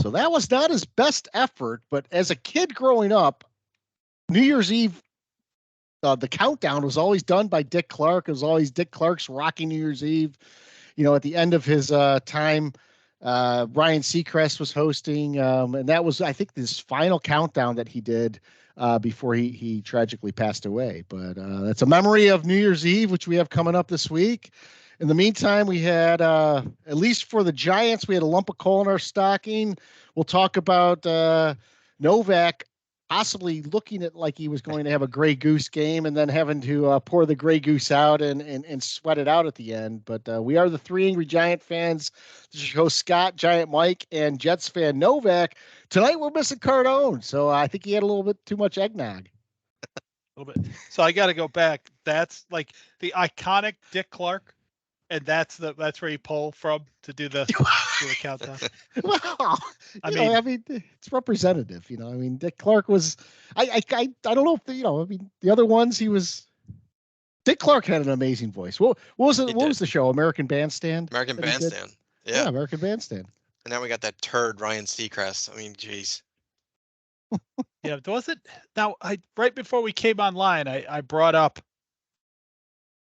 So that was not his best effort, but as a kid growing up, New Year's Eve, the countdown was always done by Dick Clark. It was always Dick Clark's Rocky New Year's Eve. At the end of his time, Ryan Seacrest was hosting, and that was, I think, this final countdown that he did before he tragically passed away. But that's a memory of New Year's Eve, which we have coming up this week. In the meantime, we had, at least for the Giants, we had a lump of coal in our stocking. We'll talk about Novak possibly looking at like he was going to have a Grey Goose game and then having to pour the Grey Goose out and sweat it out at the end. But we are the three angry Giant fans. This is your host, Scott, Giant Mike, and Jets fan Novak. Tonight we're missing Cardone, so I think he had a little bit too much eggnog. A little bit. So I got to go back. That's like the iconic Dick Clark. And that's where you pull from to do the countdown. Well, I mean, it's representative. Dick Clark was. I don't know if the other ones he was. Dick Clark had an amazing voice. What was it? What was the show? American Bandstand. American Bandstand. Yeah, American Bandstand. And now we got that turd Ryan Seacrest. I mean, geez. Yeah, was it? Now, right before we came online, I brought up.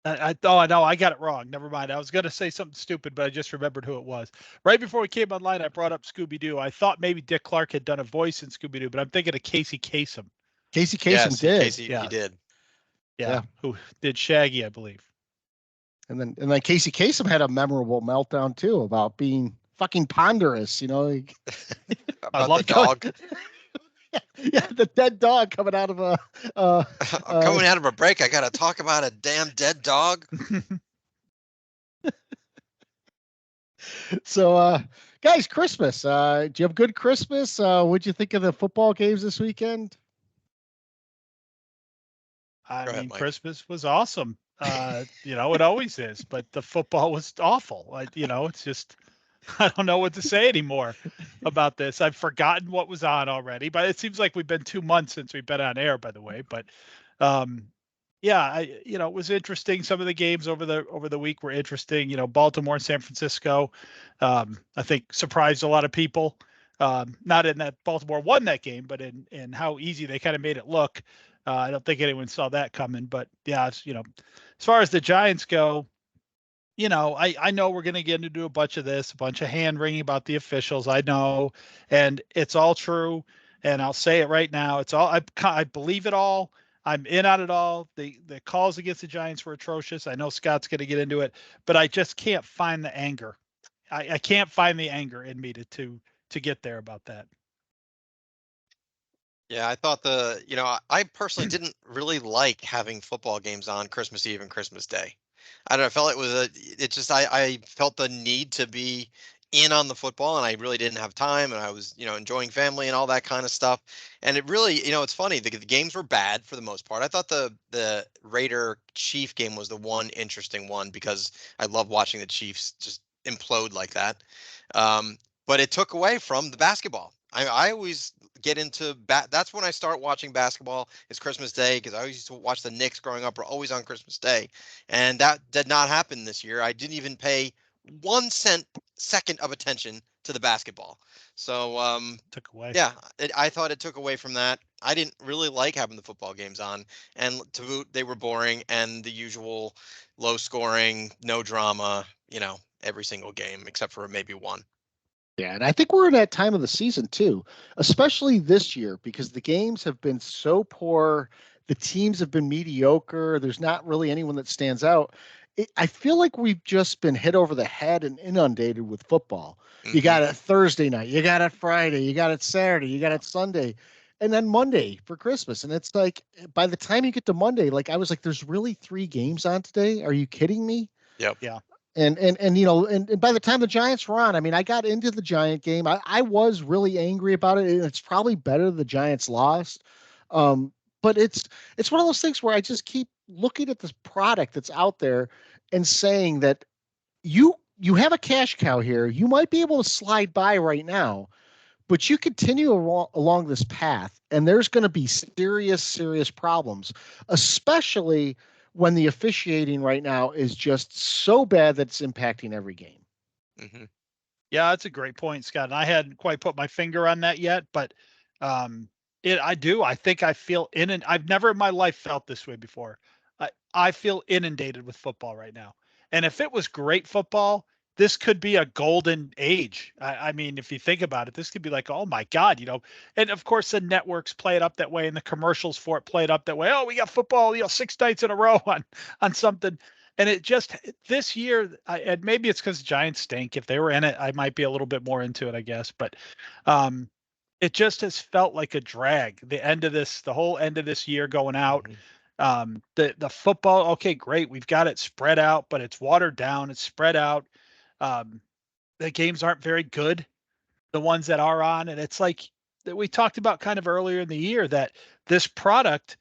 I got it wrong. Never mind. I was going to say something stupid, but I just remembered who it was. Right before we came online, I brought up Scooby-Doo. I thought maybe Dick Clark had done a voice in Scooby-Doo, but I'm thinking of Casey Kasem. Casey Kasem did. He did. Yeah, who did Shaggy, I believe. And then Casey Kasem had a memorable meltdown too about being fucking ponderous. About I love the dog. Yeah, the dead dog coming out of coming out of a break. I got to talk about a damn dead dog. So, guys, Christmas. Do you have a good Christmas? What'd you think of the football games this weekend? Christmas was awesome. It always is, but the football was awful. It's just. I don't know what to say anymore about this. I've forgotten what was on already, but it seems like we've been 2 months since we've been on air, by the way. But it was interesting. Some of the games over the week were interesting. Baltimore and San Francisco, I think surprised a lot of people. Not in that Baltimore won that game, but in how easy they kind of made it look. I don't think anyone saw that coming. But yeah, as far as the Giants go. I know we're going to get into a bunch of this, a bunch of hand wringing about the officials. I know, and it's all true. And I'll say it right now. It's all, I believe it all. I'm in on it all. The calls against the Giants were atrocious. I know Scott's going to get into it, but I just can't find the anger. I can't find the anger in me to get there about that. Yeah, I thought I personally didn't really like having football games on Christmas Eve and Christmas Day. I don't know. I felt I felt the need to be in on the football, and I really didn't have time, and I was, enjoying family and all that kind of stuff. And it really, it's funny. The games were bad for the most part. I thought the Raider Chief game was the one interesting one because I love watching the Chiefs just implode like that. But it took away from the basketball. I always get into that's when I start watching basketball is Christmas Day, because I used to watch the Knicks growing up, were always on Christmas Day, and that did not happen this year. I didn't even pay 1 second of attention to the basketball. So took away. Yeah, I thought it took away from that. I didn't really like having the football games on, and to boot, they were boring and the usual low scoring, no drama. Every single game except for maybe one. Yeah, and I think we're in that time of the season too, especially this year, because the games have been so poor. The teams have been mediocre. There's not really anyone that stands out. I feel like we've just been hit over the head and inundated with football. Mm-hmm. You got it Thursday night, you got it Friday, you got it Saturday, you got it Sunday, and then Monday for Christmas. And it's like, by the time you get to Monday, like I was like, there's really 3 games on today. Are you kidding me? Yep. Yeah. And by the time the Giants were on, I mean, I got into the Giant game. I was really angry about it. And it's probably better the Giants lost. But it's one of those things where I just keep looking at this product that's out there and saying that you have a cash cow here. You might be able to slide by right now, but you continue along this path, and there's going to be serious problems, especially when the officiating right now is just so bad that it's impacting every game. Mm-hmm. Yeah, that's a great point, Scott. And I hadn't quite put my finger on that yet, but I do. I think I feel I've never in my life felt this way before. I feel inundated with football right now. And if it was great football, this could be a golden age. I mean, if you think about it, this could be like, oh my God, and of course the networks play it up that way and the commercials for it play it up that way. Oh, we got football, 6 nights in a row on something. And it just this year, and maybe it's because Giants stink. If they were in it, I might be a little bit more into it, I guess. But it just has felt like a drag. The whole end of this year going out. The football, okay, great. We've got it spread out, but it's watered down. It's spread out. The games aren't very good, the ones that are on. And it's like that we talked about kind of earlier in the year that this product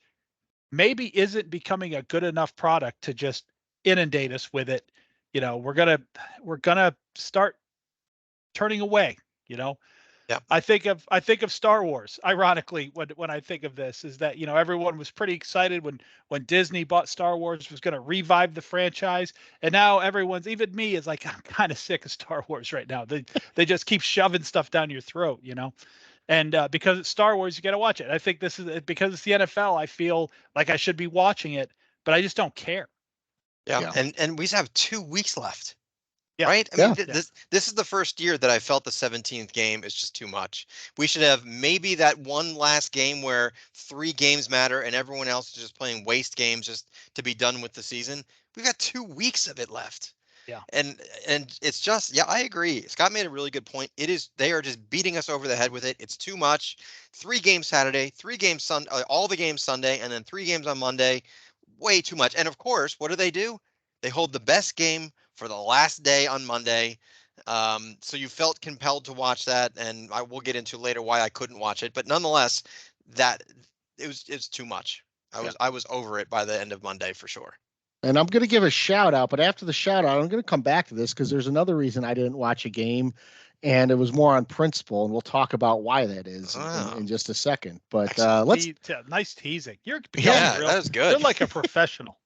maybe isn't becoming a good enough product to just inundate us with it. We're gonna start turning away. Yeah. I think of Star Wars. Ironically, when I think of this, is that everyone was pretty excited when Disney bought Star Wars, was going to revive the franchise, and now even me is like, I'm kind of sick of Star Wars right now. They just keep shoving stuff down your throat, And because it's Star Wars, you got to watch it. I think this is because it's the NFL. I feel like I should be watching it, but I just don't care. Yeah. And we have 2 weeks left. Yeah. Right? I mean, this is the first year that I felt the 17th game is just too much. We should have maybe that one last game where 3 games matter and everyone else is just playing waste games just to be done with the season. We've got 2 weeks of it left. Yeah. And it's just, I agree. Scott made a really good point. They are just beating us over the head with it. It's too much. 3 games Saturday, 3 games all the games Sunday, and then 3 games on Monday. Way too much. And of course, what do? They hold the best game for the last day on Monday. So you felt compelled to watch that, and I will get into later why I couldn't watch it. But nonetheless, that it's too much. I was over it by the end of Monday for sure. And I'm going to give a shout out, but after the shout out, I'm going to come back to this because there's another reason I didn't watch a game, and it was more on principle, and we'll talk about why that is in just a second. But nice teasing. That is good. You're like a professional.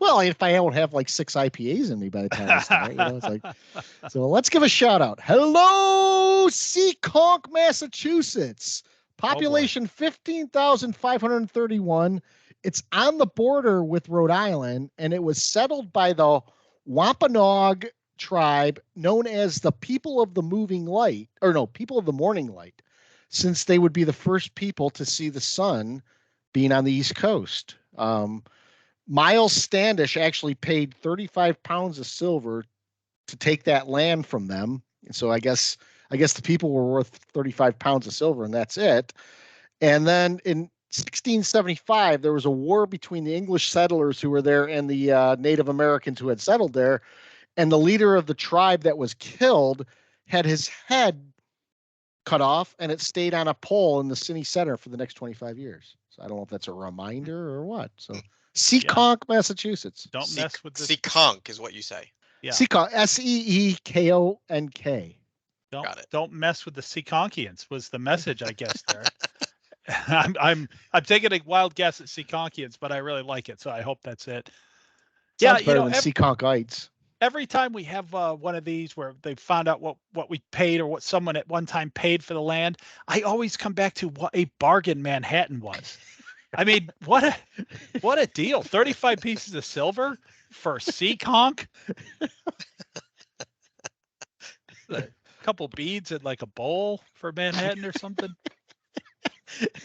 Well, if I don't have like 6 IPAs in me by the time I start, it's like. So let's give a shout out. Hello, Peacock, Massachusetts. Population 15,531. It's on the border with Rhode Island, and it was settled by the Wampanoag tribe, known as the People of the Moving Light, People of the Morning Light, since they would be the first people to see the sun being on the East Coast. Miles Standish actually paid 35 pounds of silver to take that land from them. And so I guess the people were worth 35 pounds of silver, and that's it. And then in 1675, there was a war between the English settlers who were there and the Native Americans who had settled there. And the leader of the tribe that was killed had his head cut off, and it stayed on a pole in the city center for the next 25 years. So I don't know if that's a reminder or what. So Peacock, Massachusetts. Don't mess with this. Peacock is what you say. Yeah. Peacock, Seekonk. Got it. Don't mess with the Seaconkians was the message, I guess, there. I'm taking a wild guess at Seaconkians, but I really like it, so I hope that's it. Sounds better than Seaconkites. Every time we have one of these where they found out what we paid or what someone at one time paid for the land, I always come back to what a bargain Manhattan was. I mean, what a deal. 35 pieces of silver for Seaconk. A couple beads and like a bowl for Manhattan or something.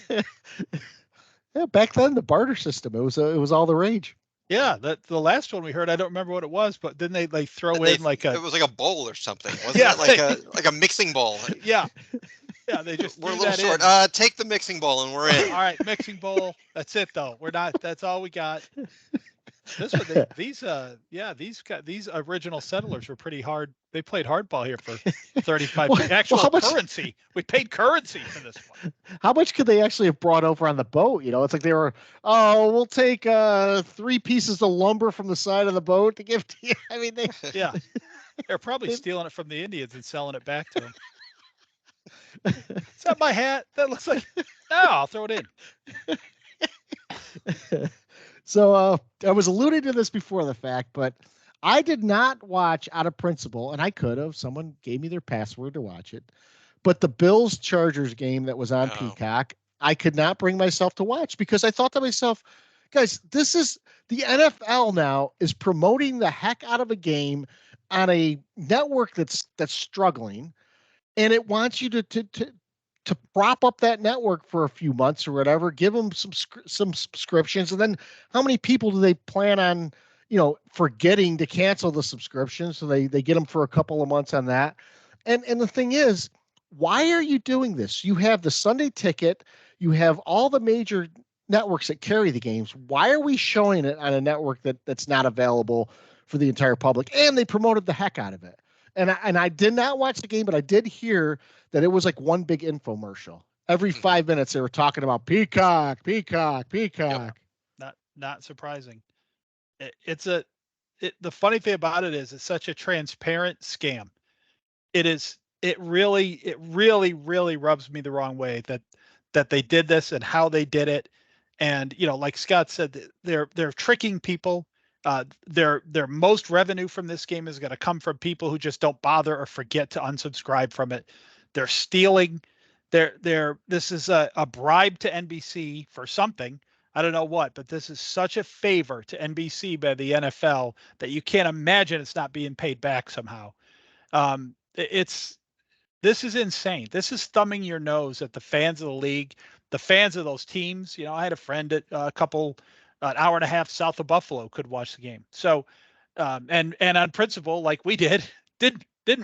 Yeah, back then the barter system, it was all the rage. Yeah, the last one we heard, I don't remember what it was, but then they like throw in like it was like a bowl or something, wasn't it? Like a mixing bowl. Yeah. Yeah, they just we're a little short. Take the mixing bowl and we're in. All right, mixing bowl. That's it though. We're not. That's all we got. These original settlers were pretty hard. They played hardball here for 35 currency. We paid currency for this one. How much could they actually have brought over on the boat? It's like they were, we'll take 3 pieces of lumber from the side of the boat to give to you. I mean, they're probably stealing it from the Indians and selling it back to them. Is that my hat? That looks like. No, I'll throw it in. So I was alluding to this before the fact, but I did not watch out of principle, and I could have. Someone gave me their password to watch it. But the Bills Chargers game that was on Oh. Peacock, I could not bring myself to watch because I thought to myself, guys, this is the NFL now is promoting the heck out of a game on a network that's struggling, and it wants you to prop up that network for a few months or whatever, give them some subscriptions, and then how many people do they plan on, forgetting to cancel the subscription? So they get them for a couple of months on that. And the thing is, why are you doing this? You have the Sunday Ticket, you have all the major networks that carry the games. Why are we showing it on a network that's not available for the entire public? And they promoted the heck out of it. And I did not watch the game, but I did hear that it was like one big infomercial. Every 5 minutes they were talking about Peacock. Yep. Not surprising. The funny thing about it is it's such a transparent scam. It really rubs me the wrong way that they did this and how they did it. And, like Scott said, they're tricking people. Their most revenue from this game is going to come from people who just don't bother or forget to unsubscribe from it. They're stealing. This is a bribe to NBC for something. I don't know what, but this is such a favor to NBC by the NFL that you can't imagine it's not being paid back somehow. This is insane. This is thumbing your nose at the fans of the league, the fans of those teams. I had a friend at an hour and a half south of Buffalo could watch the game. So, and on principle, like we didn't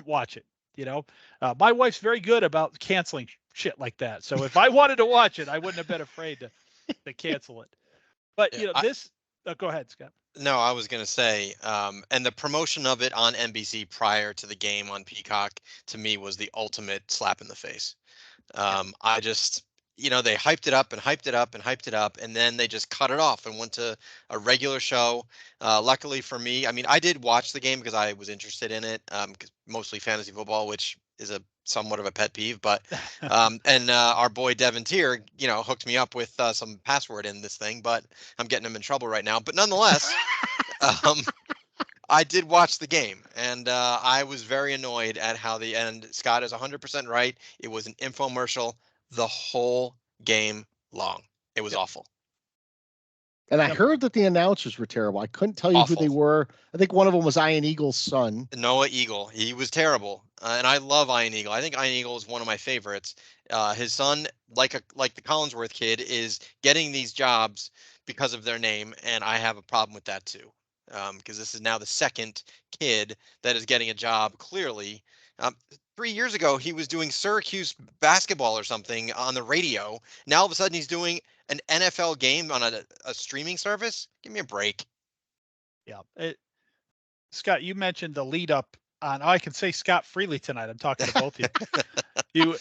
watch it. My wife's very good about canceling shit like that. So if I wanted to watch it, I wouldn't have been afraid to cancel it. But go ahead, Scott. No, I was going to say, and the promotion of it on NBC prior to the game on Peacock, to me, was the ultimate slap in the face. I just, they hyped it up and hyped it up and hyped it up, and then they just cut it off and went to a regular show. Luckily for me, I mean, I did watch the game because I was interested in it, mostly fantasy football, which is somewhat of a pet peeve, but and our boy Devin Tier, hooked me up with some password in this thing, but I'm getting him in trouble right now. But nonetheless, I did watch the game, and I was very annoyed at how the end. Scott is 100% right. It was an infomercial the whole game long. It was awful. And I heard that the announcers were terrible. I couldn't tell you who they were. I think one of them was Ian Eagle's son. Noah Eagle. He was terrible. And I love Ian Eagle. I think Ian Eagle is one of my favorites. His son, like the Collinsworth kid, is getting these jobs because of their name, and I have a problem with that too. Because this is now the second kid that is getting a job, clearly. 3 years ago, he was doing Syracuse basketball or something on the radio. Now, all of a sudden, he's doing an NFL game on a streaming service. Give me a break. Yeah. Scott, you mentioned the lead up on, I can say Scott freely tonight. I'm talking to both of you.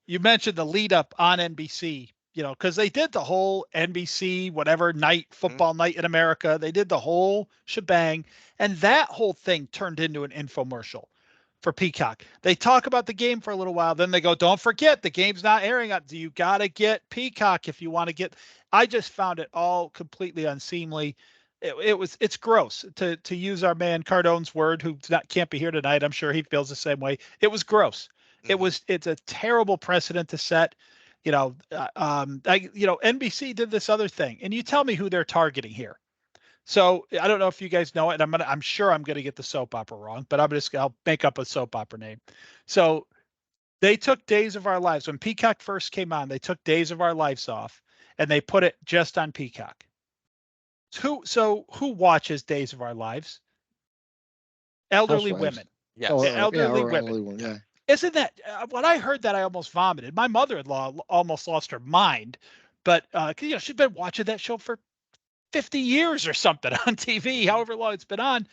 You mentioned the lead up on NBC, because they did the whole NBC, whatever night, football night in America. They did the whole shebang. And that whole thing turned into an infomercial for Peacock. They talk about the game for a little while. Then they go, don't forget, the game's not airing. You got to get Peacock if you want to get. I just found it all completely unseemly. It's gross, to use our man Cardone's word, who can't be here tonight. I'm sure he feels the same way. It was gross. It's a terrible precedent to set. NBC did this other thing, and you tell me who they're targeting here. So I don't know if you guys know it, and I'm sure I'm going to get the soap opera wrong, but I'll make up a soap opera name. So they took Days of Our Lives. When Peacock first came on, they took Days of Our Lives off and they put it just on Peacock. So who watches Days of Our Lives? Elderly women. Yes. Elderly women. Yeah. Isn't that, when I heard that, I almost vomited. My mother-in-law almost lost her mind, but she's been watching that show for 50 years or something on TV, however long it's been on.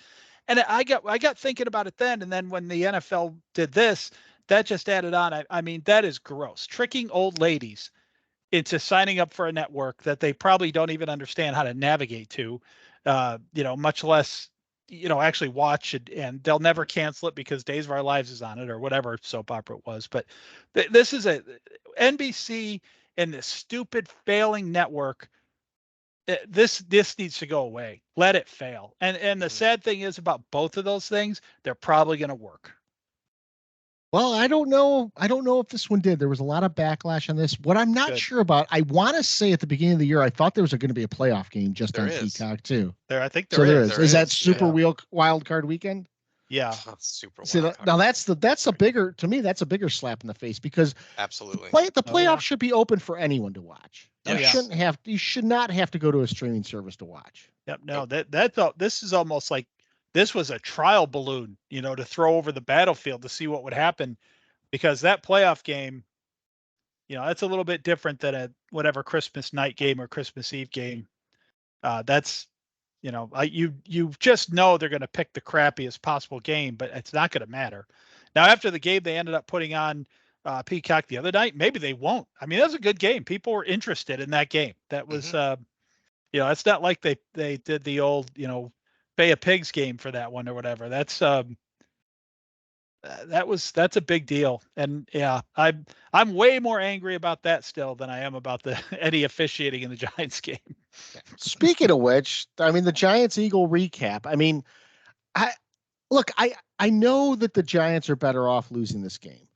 And I got thinking about it then. And then when the NFL did this, that just added on. I mean, that is gross. Tricking old ladies into signing up for a network that they probably don't even understand how to navigate to, much less, actually watch it, and they'll never cancel it because Days of Our Lives is on it or whatever soap opera it was. But this is NBC and this stupid failing network this needs to go away. Let it fail. And the sad thing is about both of those things, they're probably going to work. Well, I don't know. I don't know if this one did. There was a lot of backlash on this. What I'm not sure about, I want to say at the beginning of the year, I thought there was going to be a playoff game just on Peacock too. I think there is. There is that Super Wild Card Weekend? Yeah. Super See, now that's a bigger, to me, that's a bigger slap in the face, because absolutely the playoffs should be open for anyone to watch. You should not have to go to a streaming service to watch. Yep. No, this is almost like this was a trial balloon, to throw over the battlefield to see what would happen, because that playoff game, that's a little bit different than a whatever Christmas night game or Christmas Eve game. That's, you just know they're going to pick the crappiest possible game, but it's not going to matter. Now, after the game, they ended up putting on Peacock the other night. Maybe they won't. I mean, that was a good game. People were interested in that game. That was, it's not like they did the old, Bay of Pigs game for that one or whatever. That's that's a big deal. And yeah, I'm way more angry about that still than I am about any officiating in the Giants game. Speaking of which, I mean, the Giants-Eagle recap. I mean, I know that the Giants are better off losing this game,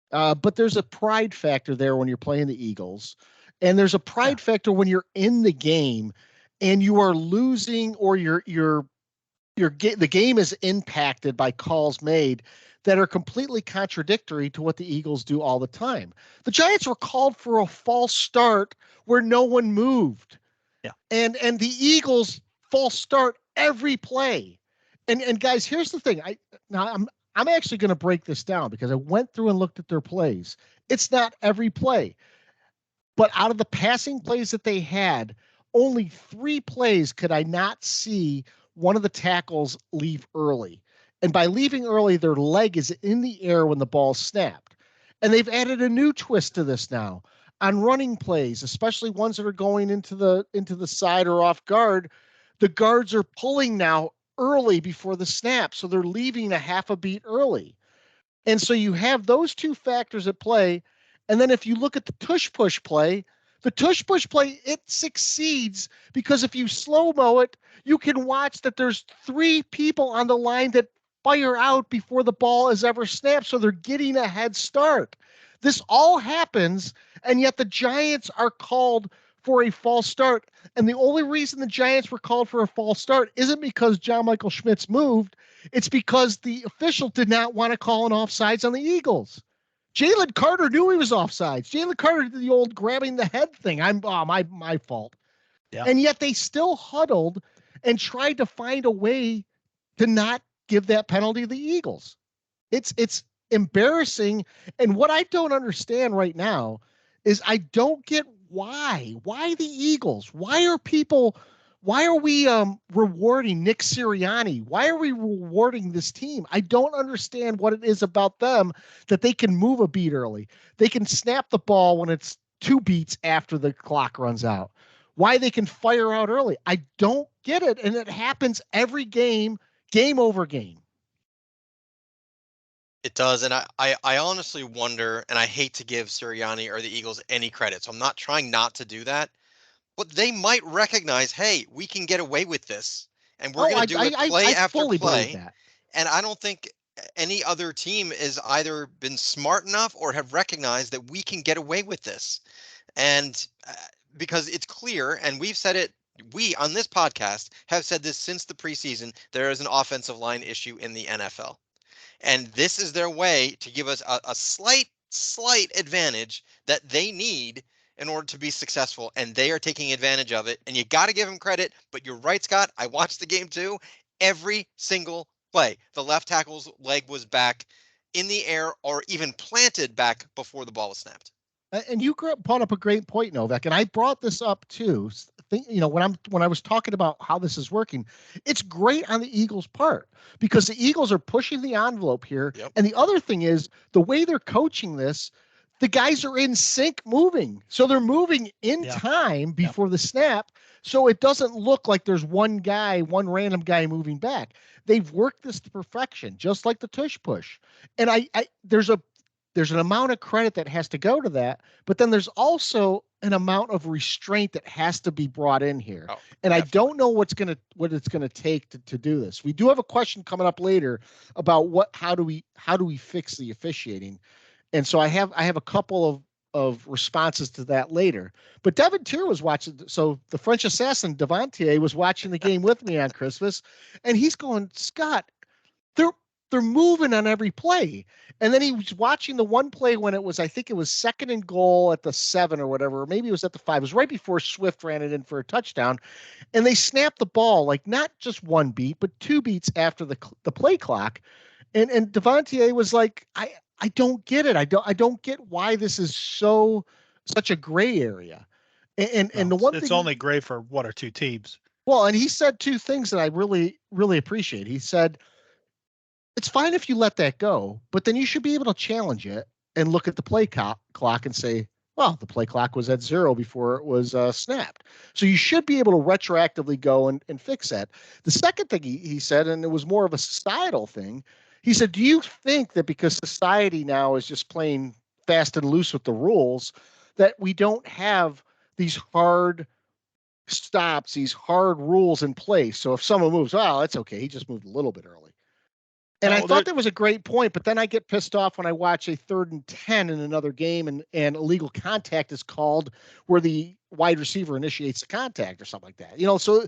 but there's a pride factor there when you're playing the Eagles, and there's a pride factor when you're in the game and you are losing, or the game is impacted by calls made that are completely contradictory to what the Eagles do all the time. The Giants were called for a false start where no one moved. Yeah. And the Eagles false start every play. And guys, here's the thing. I'm actually going to break this down, because I went through and looked at their plays. It's not every play. But out of the passing plays that they had, only 3 plays could I not see one of the tackles leave early. And by leaving early, their leg is in the air when the ball snapped. And they've added a new twist to this now. On running plays, especially ones that are going into the side or off guard, the guards are pulling now early before the snap. So they're leaving a half a beat early. And so you have those 2 factors at play. And then if you look at the tush-push play, it succeeds because if you slow-mo it, you can watch that there's 3 people on the line that fire out before the ball is ever snapped. So they're getting a head start. This all happens, and yet the Giants are called for a false start. And the only reason the Giants were called for a false start isn't because John Michael Schmitz moved. It's because the official did not want to call an offsides on the Eagles. Jalen Carter knew he was offsides. Jalen Carter did the old grabbing the head thing. My fault. Yeah. And yet they still huddled and tried to find a way to not give that penalty to the Eagles. It's embarrassing. And what I don't understand right now is I don't get why the Eagles, why are we rewarding Nick Sirianni? Why are we rewarding this team? I don't understand what it is about them that they can move a beat early. They can snap the ball when it's 2 beats after the clock runs out. Why they can fire out early. I don't get it. And it happens every game over game. It does. And I honestly wonder, and I hate to give Sirianni or the Eagles any credit, so I'm not trying not to do that. But they might recognize, hey, we can get away with this, and we're going to do it play after play. And I don't think any other team has either been smart enough or have recognized that we can get away with this. And because it's clear, and we've said it, we on this podcast have said this since the preseason, there is an offensive line issue in the NFL. And this is their way to give us a slight advantage that they need in order to be successful, and they are taking advantage of it. And you got to give them credit. But you're right, Scott. I watched the game too. Every single play, the left tackle's leg was back in the air or even planted back before the ball was snapped. And you brought up a great point, Novak, and I brought this up too. When I was talking about how this is working, it's great on the Eagles' part because the Eagles are pushing the envelope here. Yep. And the other thing is the way they're coaching this, the guys are in sync moving. So they're moving in time before the snap. So it doesn't look like there's one random guy moving back. They've worked this to perfection, just like the tush push. And there's an amount of credit that has to go to that, but then there's also an amount of restraint that has to be brought in here. Oh, and definitely. I don't know what it's gonna take to do this. We do have a question coming up later about how do we fix the officiating, and so I have a couple of responses to that later. But Devin Tier was watching, so the French assassin Devontier was watching the game with me on Christmas, and he's going, Scott, they're moving on every play. And then he was watching the one play when it was, I think it was 2nd and goal at the 7 or whatever, or maybe it was at the 5. It was right before Swift ran it in for a touchdown. And they snapped the ball, like not just 1 beat, but 2 beats after the play clock. And Devontier was like, I don't get it. I don't get why this is such a gray area. And the one it's thing, only gray for 1 or 2 teams. well, and he said 2 things that I really, really appreciate. He said, it's fine if you let that go, but then you should be able to challenge it and look at the play clock and say, well, the play clock was at 0 before it was snapped. So you should be able to retroactively go and fix that. The second thing he said, and it was more of a societal thing, he said, do you think that because society now is just playing fast and loose with the rules, that we don't have these hard stops, these hard rules in place? So if someone moves, well, that's okay. He just moved a little bit early. And I thought that was a great point, but then I get pissed off when I watch a 3rd and 10 in another game and illegal contact is called where the wide receiver initiates the contact or something like that. You know, so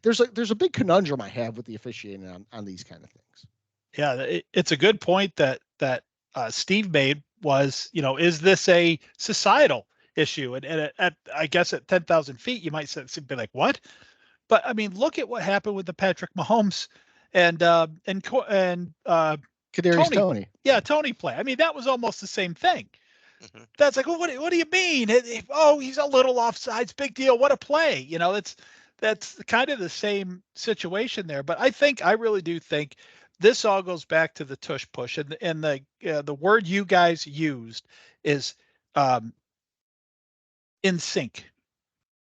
there's a big conundrum I have with the officiating on these kind of things. Yeah, it's a good point that Steve made was, you know, is this a societal issue? And at I guess at 10,000 feet, you might be like, what? But I mean, look at what happened with the Patrick Mahomes and Kadarius Toney. Yeah, Toney play. I mean, that was almost the same thing. Mm-hmm. That's like, well, what do you mean? He's a little offsides. Big deal. What a play. You know, that's kind of the same situation there. But I really do think this all goes back to the tush push, and the word you guys used is in sync,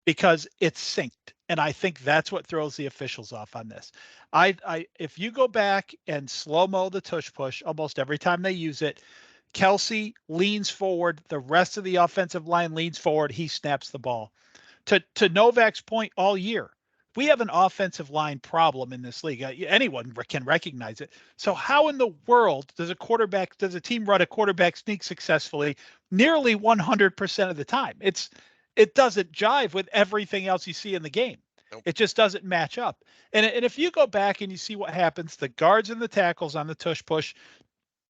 because it's synced. And I think that's what throws the officials off on this. If you go back and slow-mo the tush push, almost every time they use it, Kelsey leans forward, the rest of the offensive line leans forward, he snaps the ball. To Novak's point all year, we have an offensive line problem in this league. Anyone can recognize it. So how in the world does a team run a quarterback sneak successfully nearly 100% of the time? It doesn't jive with everything else you see in the game. Nope. It just doesn't match up. And if you go back and you see what happens, the guards and the tackles on the tush push,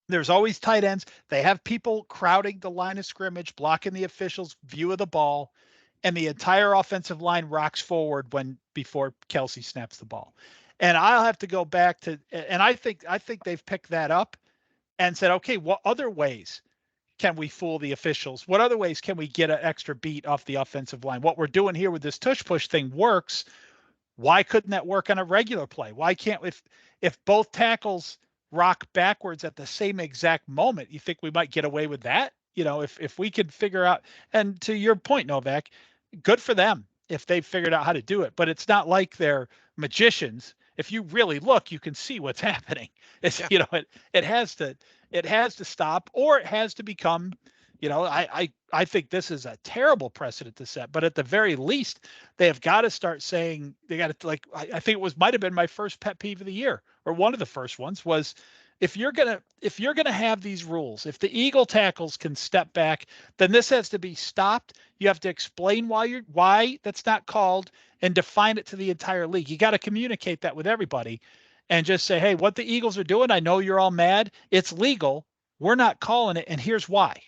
there's always tight ends. They have people crowding the line of scrimmage, blocking the officials' view of the ball, and the entire offensive line rocks forward before Kelsey snaps the ball. And I'll have to go back to, and I think they've picked that up and said, okay, what other ways can we fool the officials? What other ways can we get an extra beat off the offensive line? What we're doing here with this tush push thing works. Why couldn't that work on a regular play? Why can't, if both tackles rock backwards at the same exact moment, you think we might get away with that? You know, if we could figure out, and to your point, Novak, good for them if they've figured out how to do it, but it's not like they're magicians. If you really look, you can see what's happening. It's, you know, it has to stop, or it has to become, you know, I think this is a terrible precedent to set, but at the very least, they have got to start saying, they got to, like, I think might have been my first pet peeve of the year, or one of the first ones, was if you're gonna have these rules, if the eagle tackles can step back, then this has to be stopped. You have to explain why that's not called, and define it to the entire league. You got to communicate that with everybody, and just say, hey, what the Eagles are doing, I know you're all mad. It's legal. We're not calling it, and here's why.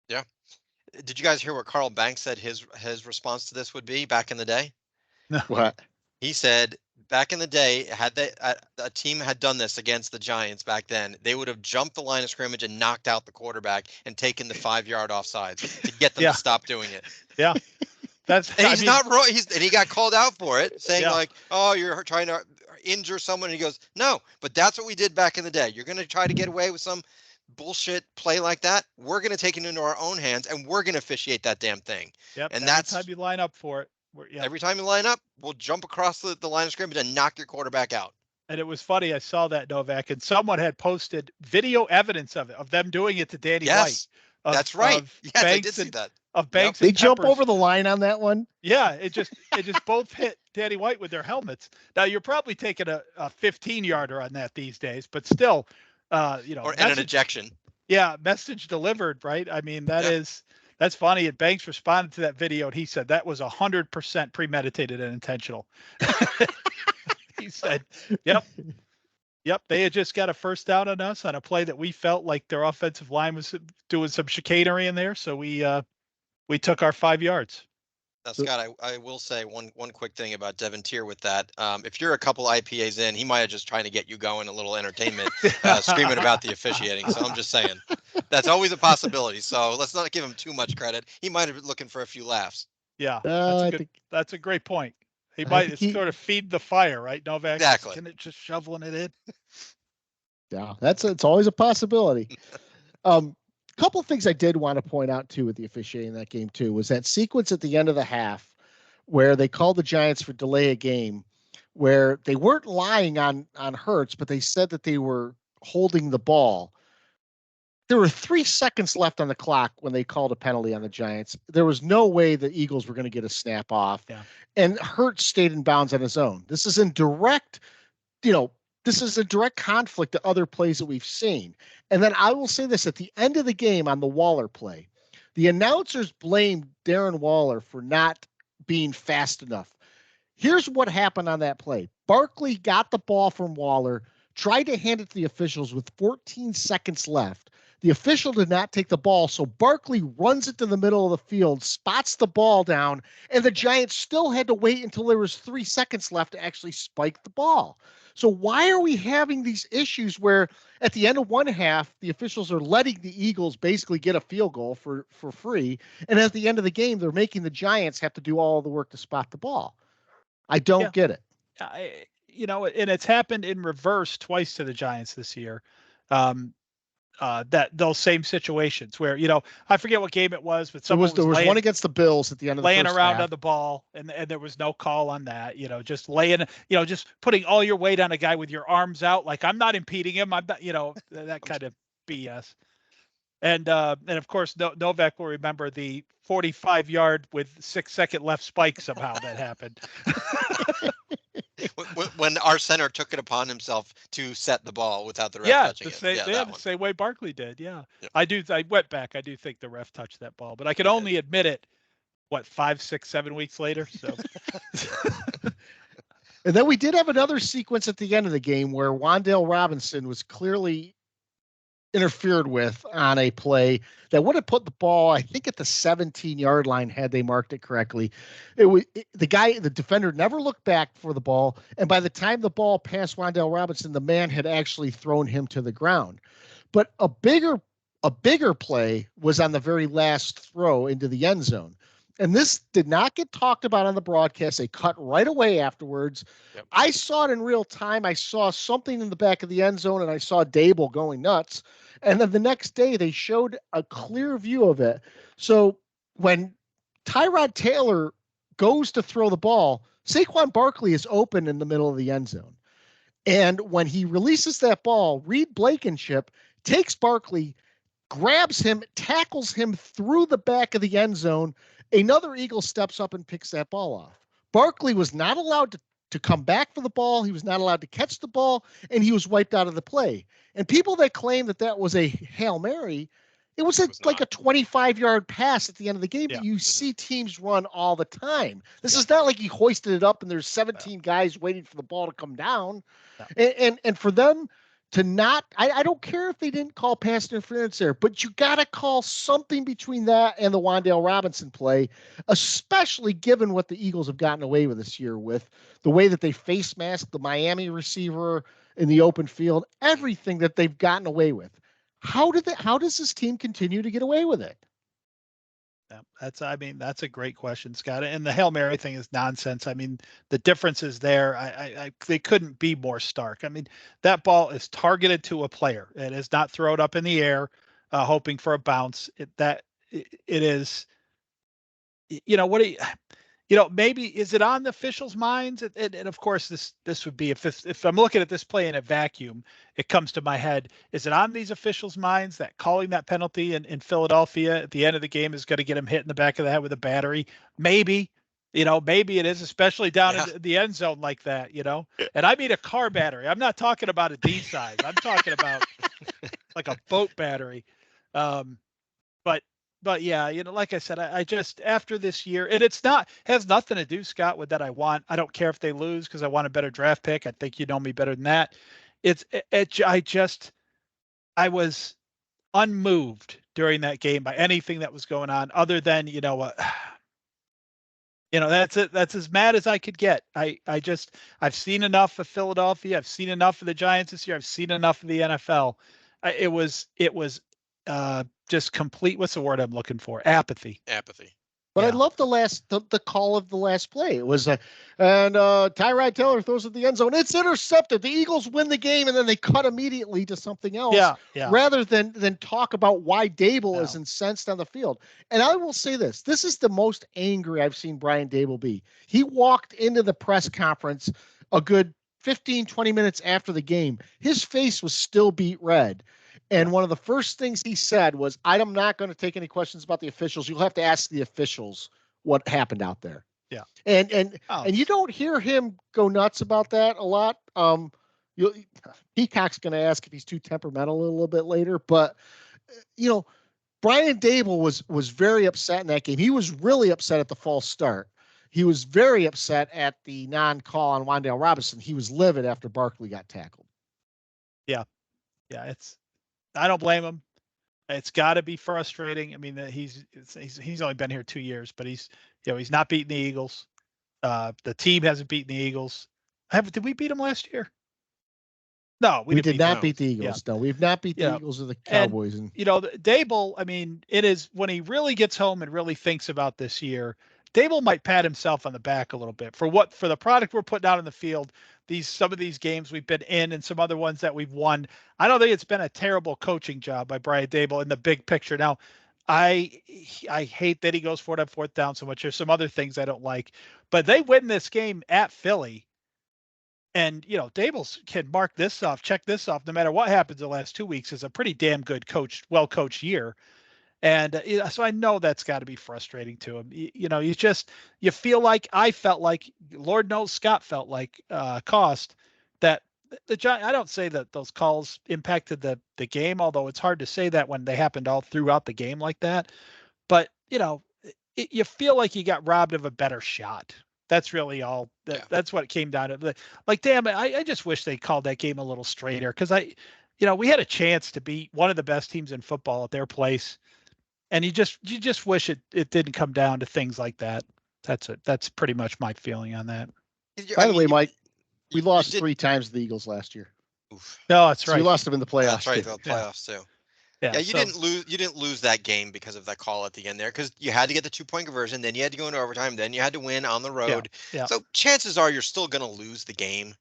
Yeah. Did you guys hear what Carl Banks said his response to this would be back in the day? No. What? He said back in the day, had a team had done this against the Giants back then, they would have jumped the line of scrimmage and knocked out the quarterback and taken the 5-yard offsides to get them to stop doing it. Yeah. He's not wrong. And he got called out for it, saying like, oh, you're trying to injure someone. And he goes, no, but that's what we did back in the day. You're going to try to get away with some bullshit play like that. We're going to take it into our own hands, and we're going to officiate that damn thing. Yep. And every time you line up for it. Every time you line up, we'll jump across the line of scrimmage and knock your quarterback out. And it was funny. I saw that, Novak, and someone had posted video evidence of it, of them doing it to Danny White. That's right. Yes, I did see that. Of Banks They and jump Peppers. over the line on that one. Yeah, it just both hit Danny White with their helmets. Now you're probably taking a 15-yarder on that these days, but still, or an ejection. Yeah, message delivered, right? I mean, that's funny. And Banks responded to that video, and he said that was 100% premeditated and intentional. He said, "Yep, they had just got a first down on us on a play that we felt like their offensive line was doing some chicanery in there, so we took our 5 yards." Now, Scott, I will say one quick thing about Devin Tier with that. If you're a couple IPAs in, he might have just trying to get you going a little entertainment, screaming about the officiating. So I'm just saying that's always a possibility. So let's not give him too much credit. He might have been looking for a few laughs. Yeah, that's a great point. He might sort of feed the fire, right, Novak? Exactly. Can it just shoveling it in? Yeah, it's always a possibility. Couple of things I did want to point out too with the officiating in that game too was that sequence at the end of the half where they called the Giants for delay a game, where they weren't lying on Hurts, but they said that they were holding the ball. There were 3 seconds left on the clock when they called a penalty on the Giants. There was no way the Eagles were going to get a snap off. Yeah. And Hurts stayed in bounds on his own. This is in direct, this is a direct conflict to other plays that we've seen. And then I will say this, at the end of the game on the Waller play, the announcers blamed Darren Waller for not being fast enough. Here's what happened on that play. Barkley got the ball from Waller, tried to hand it to the officials with 14 seconds left. The official did not take the ball, so Barkley runs it to the middle of the field, spots the ball down, and the Giants still had to wait until there was 3 seconds left to actually spike the ball. So why are we having these issues where at the end of one half, the officials are letting the Eagles basically get a field goal for free, and at the end of the game, they're making the Giants have to do all the work to spot the ball? I don't get it. And it's happened in reverse twice to the Giants this year. That those same situations where, I forget what game it was, but there was one against the Bills at the end of the laying first around half on the ball, and there was no call on that. Just laying, just putting all your weight on a guy with your arms out, like I'm not impeding him. I'm not, that kind of BS. And of course, Novak will remember the 45-yard with 6-second left spike somehow that happened. When our center took it upon himself to set the ball without the ref touching it. The same way Barkley did. Yeah. I went back. I do think the ref touched that ball, but I could only admit it, 5, 6, 7 weeks later. So. And then we did have another sequence at the end of the game where Wan'Dale Robinson was clearly interfered with on a play that would have put the ball, I think, at the 17-yard line had they marked it correctly. The defender never looked back for the ball, and by the time the ball passed Wan'Dale Robinson, the man had actually thrown him to the ground. But a bigger play was on the very last throw into the end zone. And this did not get talked about on the broadcast. They cut right away afterwards. Yep. I saw it in real time. I saw something in the back of the end zone, and I saw Dable going nuts. And then the next day, they showed a clear view of it. So when Tyrod Taylor goes to throw the ball, Saquon Barkley is open in the middle of the end zone. And when he releases that ball, Reed Blankenship takes Barkley, grabs him, tackles him through the back of the end zone. Another Eagle steps up and picks that ball off. Barkley was not allowed to come back for the ball. He was not allowed to catch the ball, and he was wiped out of the play. And people that claim that was a Hail Mary, it was like a 25-yard pass at the end of the game that you see teams run all the time. This is not like he hoisted it up and there's 17 guys waiting for the ball to come down. And for them to not, I don't care if they didn't call pass interference there, but you got to call something between that and the Wan'Dale Robinson play, especially given what the Eagles have gotten away with this year with the way that they face masked the Miami receiver in the open field, everything that they've gotten away with. How does this team continue to get away with it? Yeah, that's a great question, Scott. And the Hail Mary thing is nonsense. I mean, the difference is there. They couldn't be more stark. I mean, that ball is targeted to a player. It is not thrown up in the air, hoping for a bounce. It is, maybe is it on the officials' minds? And of course, this would be if I'm looking at this play in a vacuum, it comes to my head. Is it on these officials' minds that calling that penalty in Philadelphia at the end of the game is going to get him hit in the back of the head with a battery? Maybe, maybe it is, especially down in the end zone like that, And I mean a car battery. I'm not talking about a D size. I'm talking about like a boat battery. But yeah, like I said, I just after this year, and has nothing to do, Scott, with that. I don't care if they lose because I want a better draft pick. I think you know me better than that. I was unmoved during that game by anything that was going on, other than that's it. That's as mad as I could get. I've seen enough of Philadelphia. I've seen enough of the Giants this year. I've seen enough of the NFL. It was just complete. What's the word I'm looking for? Apathy. But I love the call of the last play. It was Tyrod Taylor throws at the end zone. It's intercepted. The Eagles win the game, and then they cut immediately to something else. Rather than talk about why Dable is incensed on the field. And I will say this: this is the most angry I've seen Brian Dable be. He walked into the press conference a good 15, 20 minutes after the game. His face was still beet red. And one of the first things he said was, I'm not going to take any questions about the officials. You'll have to ask the officials what happened out there. Yeah. And you don't hear him go nuts about that a lot. Peacock's going to ask if he's too temperamental a little bit later. But, Brian Dable was very upset in that game. He was really upset at the false start. He was very upset at the non-call on Wan'Dale Robinson. He was livid after Barkley got tackled. Yeah. Yeah, I don't blame him. It's got to be frustrating. I mean, he's only been here 2 years, but he's not beating the Eagles. The team hasn't beaten the Eagles. Did we beat them last year? No, we did not beat the Eagles. Yeah. No, we've not beat the Eagles or the Cowboys. And Dable, I mean, it is when he really gets home and really thinks about this year, Dable might pat himself on the back a little bit for the product we're putting out in the field. Some of these games we've been in and some other ones that we've won. I don't think it's been a terrible coaching job by Brian Dable in the big picture. Now, I hate that he goes for it on fourth down so much. There's some other things I don't like, but they win this game at Philly. And, Dable can mark this off, check this off, no matter what happens the last 2 weeks. Is a pretty damn good well-coached year. And so I know that's got to be frustrating to him. You feel like, I felt like, Lord knows Scott felt like, cost that the Giants. I don't say that those calls impacted the game, although it's hard to say that when they happened all throughout the game like that. But, you feel like you got robbed of a better shot. That's really all. That's what it came down to. Like, damn it, I just wish they called that game a little straighter, because we had a chance to beat one of the best teams in football at their place. And you just wish it didn't come down to things like that. That's pretty much my feeling on that. By the way, Mike, we lost 3 times to the Eagles last year. Oof. No, that's right. So we lost them in the playoffs. That's right, the playoffs too. Yeah, you didn't lose that game because of that call at the end there, because you had to get the 2-point conversion, then you had to go into overtime, then you had to win on the road. Yeah. So chances are you're still going to lose the game.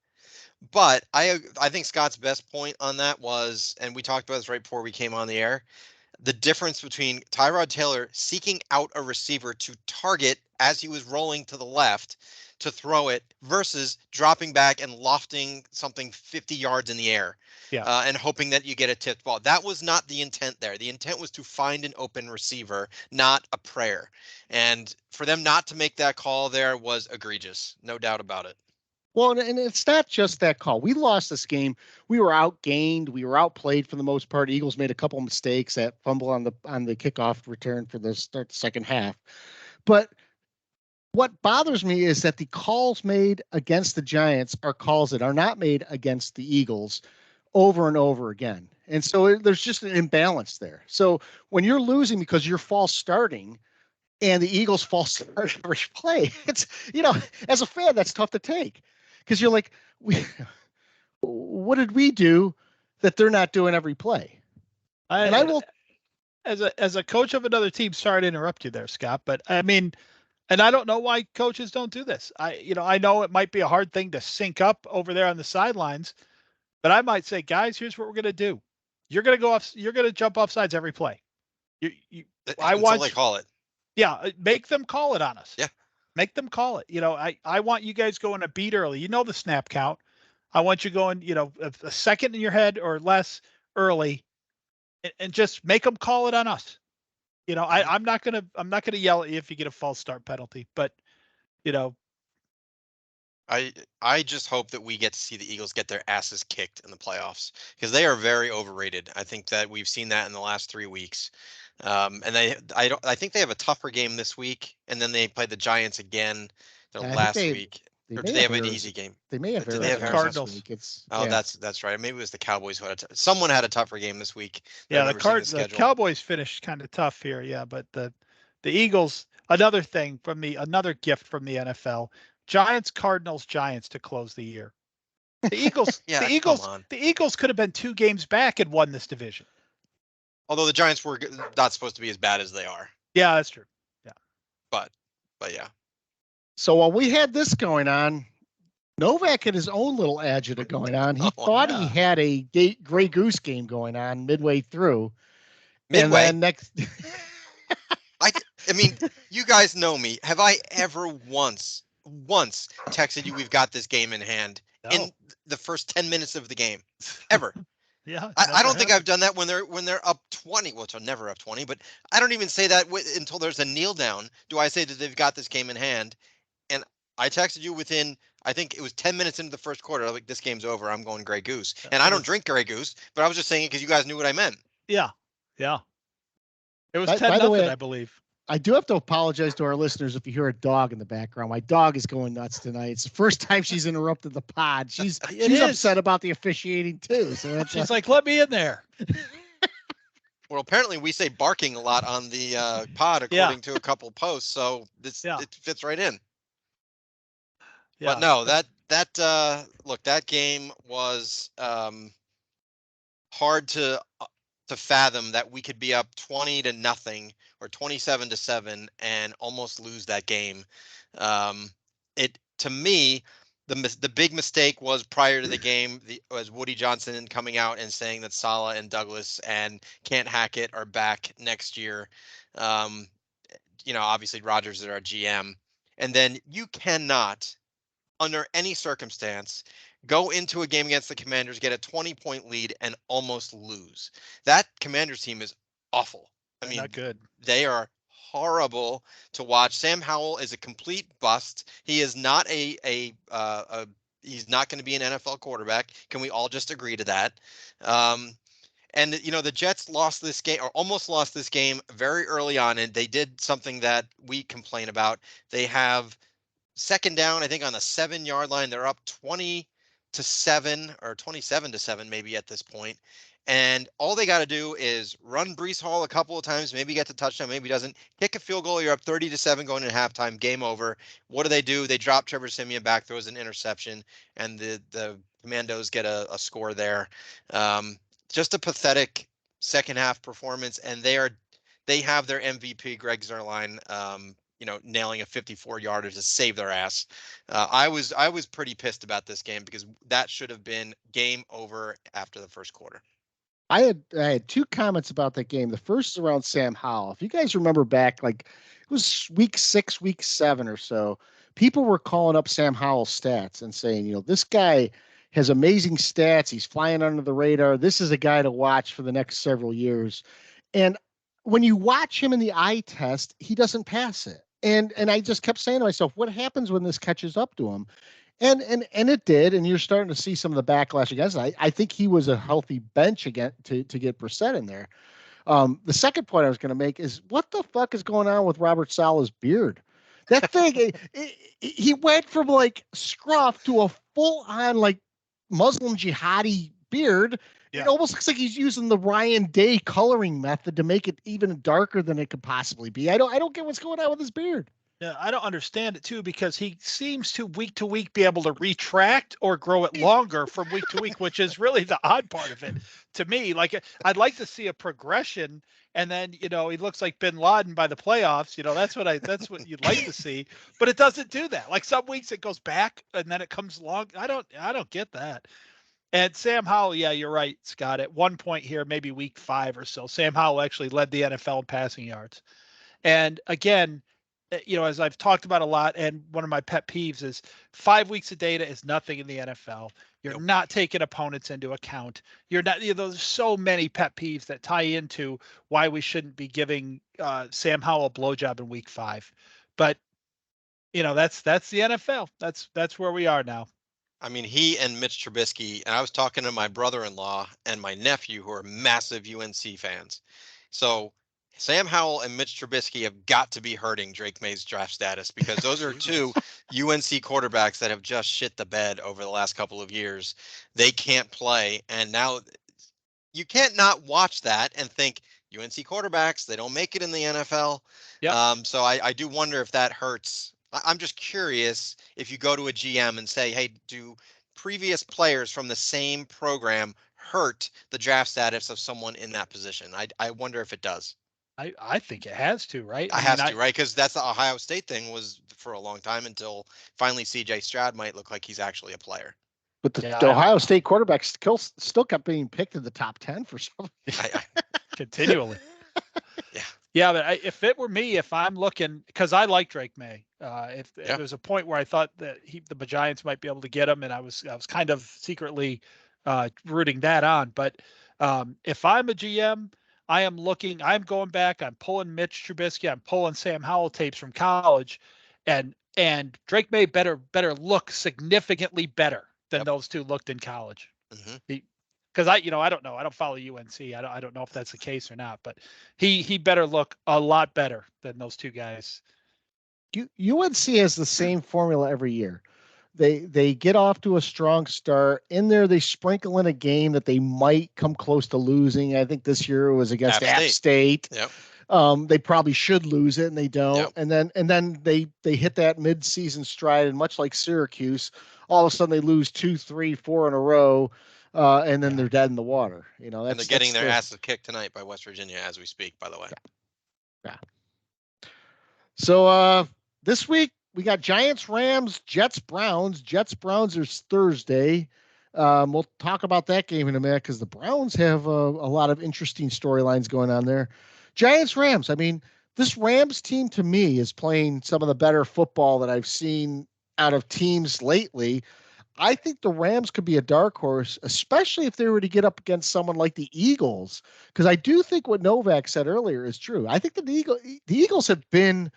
But I think Scott's best point on that was, and we talked about this right before we came on the air, the difference between Tyrod Taylor seeking out a receiver to target as he was rolling to the left to throw it versus dropping back and lofting something 50 yards in the air and hoping that you get a tipped ball. That was not the intent there. The intent was to find an open receiver, not a prayer. And for them not to make that call there was egregious. No doubt about it. Well, and it's not just that call. We lost this game. We were outgained. We were outplayed for the most part. Eagles made a couple of mistakes, that fumble on the kickoff return for the start the second half. But what bothers me is that the calls made against the Giants are calls that are not made against the Eagles over and over again. And so there's just an imbalance there. So when you're losing because you're false starting and the Eagles false start every play, it's, as a fan, that's tough to take. Because you're like, what did we do that they're not doing every play? I will, as a coach of another team. Sorry to interrupt you there, Scott, but I mean, and I don't know why coaches don't do this. I know it might be a hard thing to sync up over there on the sidelines, but I might say, guys, here's what we're going to do. You're going to go off. You're going to jump off sides every play. I want they call it. Yeah, make them call it on us. Yeah. Make them call it. I want you guys going a beat early. The snap count. I want you going, a second in your head or less early, and just make them call it on us. I'm not gonna yell at you if you get a false start penalty, but I just hope that we get to see the Eagles get their asses kicked in the playoffs because they are very overrated. I think that we've seen that in the last 3 weeks. And I think they have a tougher game this week, and then they play the Giants again their I think last they- week. They Or may do they have an Arizona- easy game? They may have Do they have Arizona Cardinals? this week. It's Oh, yeah. that's right. Maybe it was the Cowboys who had someone had a tougher game this week. yeah, the the Cowboys finished kind of tough here. Yeah, but the Eagles, another gift from the NFL. Giants, Cardinals, Giants to close the year. The Eagles, Yeah, the Eagles, come on. the Eagles could have been 2 games back and won this division. Although the Giants were not supposed to be as bad as they are. Yeah, that's true. Yeah, but yeah. So while we had this going on, Novak had his own little agita going on. He thought he had a Grey Goose game going on midway through. Midway. And then next. I mean, you guys know me. Have I ever once texted you we've got this game in hand in the first 10 minutes of the game? Ever? Yeah. I don't think I've done that when they're up 20. Well, they're never up 20, but I don't even say that until there's a kneel down. Do I say that they've got this game in hand? And I texted you within, I think it was 10 minutes into the first quarter. I was like, this game's over. I'm going Grey Goose. And I don't drink Grey Goose, but I was just saying it because you guys knew what I meant. Yeah. Yeah. It was 10-0, by the way, I believe. I do have to apologize to our listeners if you hear a dog in the background. My dog is going nuts tonight. It's the first time she's interrupted the pod. She's upset about the officiating too. So she's like, let me in there. Well, apparently we say barking a lot on the pod, according to a couple posts. So it fits right in. Yeah. But no, that game was hard to fathom that we could be up 20-0 or 27-7 and almost lose that game. To me, the big mistake was prior to the game was Woody Johnson coming out and saying that Saleh and Douglas and Can't Hackett are back next year. Obviously Rodgers is our GM, and then you cannot, under any circumstance, go into a game against the Commanders, get a 20-point lead, and almost lose. That Commanders team is awful. I mean, not good. They are horrible to watch. Sam Howell is a complete bust. He is not he's not going to be an NFL quarterback. Can we all just agree to that? And the Jets lost this game, or almost lost this game, very early on, and they did something that we complain about. They have second down, I think, on the 7-yard line. They're up 20-7 or 27-7 maybe at this point. And all they got to do is run Breece Hall a couple of times, maybe get the touchdown, maybe doesn't. Kick a field goal, you're up 30-7 going into halftime, game over. What do? They drop Trevor Siemian back, throws an interception, and the Commandos get a score there. Just a pathetic second half performance, and they have their MVP, Greg Zuerlein, nailing a 54-yarder to save their ass. I was pretty pissed about this game because that should have been game over after the first quarter. I had 2 comments about that game. The first is around Sam Howell. If you guys remember back, like it was week 6, week 7 or so, people were calling up Sam Howell's stats and saying, this guy has amazing stats. He's flying under the radar. This is a guy to watch for the next several years. And when you watch him in the eye test, he doesn't pass it. And I just kept saying to myself, what happens when this catches up to him? And it did, and you're starting to see some of the backlash against it. I think he was a healthy bench again to get Brissett in there. The second point I was going to make is what the fuck is going on with Robert Saleh's beard? That thing, he went from like scruff to a full-on like Muslim jihadi beard. Yeah. It almost looks like he's using the Ryan Day coloring method to make it even darker than it could possibly be. I don't get what's going on with his beard. Yeah, I don't understand it too, because he seems to week to week be able to retract or grow it longer from week to week, which is really the odd part of it to me. Like, I'd like to see a progression, and then he looks like Bin Laden by the playoffs. That's what you'd like to see, but it doesn't do that. Like some weeks it goes back and then it comes along. I don't get that. And Sam Howell, yeah, you're right, Scott. At one point here, maybe week 5 or so, Sam Howell actually led the NFL in passing yards. And again, as I've talked about a lot, and one of my pet peeves is 5 weeks of data is nothing in the NFL. You're Nope. not taking opponents into account. You're not. There's so many pet peeves that tie into why we shouldn't be giving Sam Howell a blowjob in week 5. But that's the NFL. That's where we are now. I mean, he and Mitch Trubisky, and I was talking to my brother-in-law and my nephew who are massive UNC fans. So Sam Howell and Mitch Trubisky have got to be hurting Drake May's draft status because those are two UNC quarterbacks that have just shit the bed over the last couple of years. They can't play, and now you can't not watch that and think UNC quarterbacks, they don't make it in the NFL. Yep. So I do wonder if that hurts. I'm just curious if you go to a GM and say, hey, do previous players from the same program hurt the draft status of someone in that position? I wonder if it does. I think it has to, right? I has to, right? Because that's the Ohio State thing was for a long time until finally CJ Stroud might look like he's actually a player. But the Ohio State quarterback still kept being picked in the top 10 for some continually. Yeah, but if it were me, if I'm looking, because I like Drake May, if there's a point where I thought that the Giants might be able to get him, and I was kind of secretly rooting that on. But if I'm a GM, I'm going back, I'm pulling Mitch Trubisky, I'm pulling Sam Howell tapes from college, and Drake May better look significantly better than those two looked in college. Mm-hmm. Because I don't know. I don't follow UNC. I don't know if that's the case or not, but he better look a lot better than those two guys. UNC has the same formula every year. They get off to a strong start. In there, they sprinkle in a game that they might come close to losing. I think this year it was against App State. Yep. They probably should lose it, and they don't. Yep. And then they hit that mid-season stride, and much like Syracuse, all of a sudden they lose 2, 3, 4 in a row. And then they're dead in the water. And they're getting their asses kicked tonight by West Virginia as we speak, by the way. Yeah. So this week we got Giants, Rams, Jets, Browns. Jets, Browns is Thursday. We'll talk about that game in a minute because the Browns have a lot of interesting storylines going on there. Giants, Rams. I mean, this Rams team to me is playing some of the better football that I've seen out of teams lately. I think the Rams could be a dark horse, especially if they were to get up against someone like the Eagles, because I do think what Novak said earlier is true. I think the Eagles have been,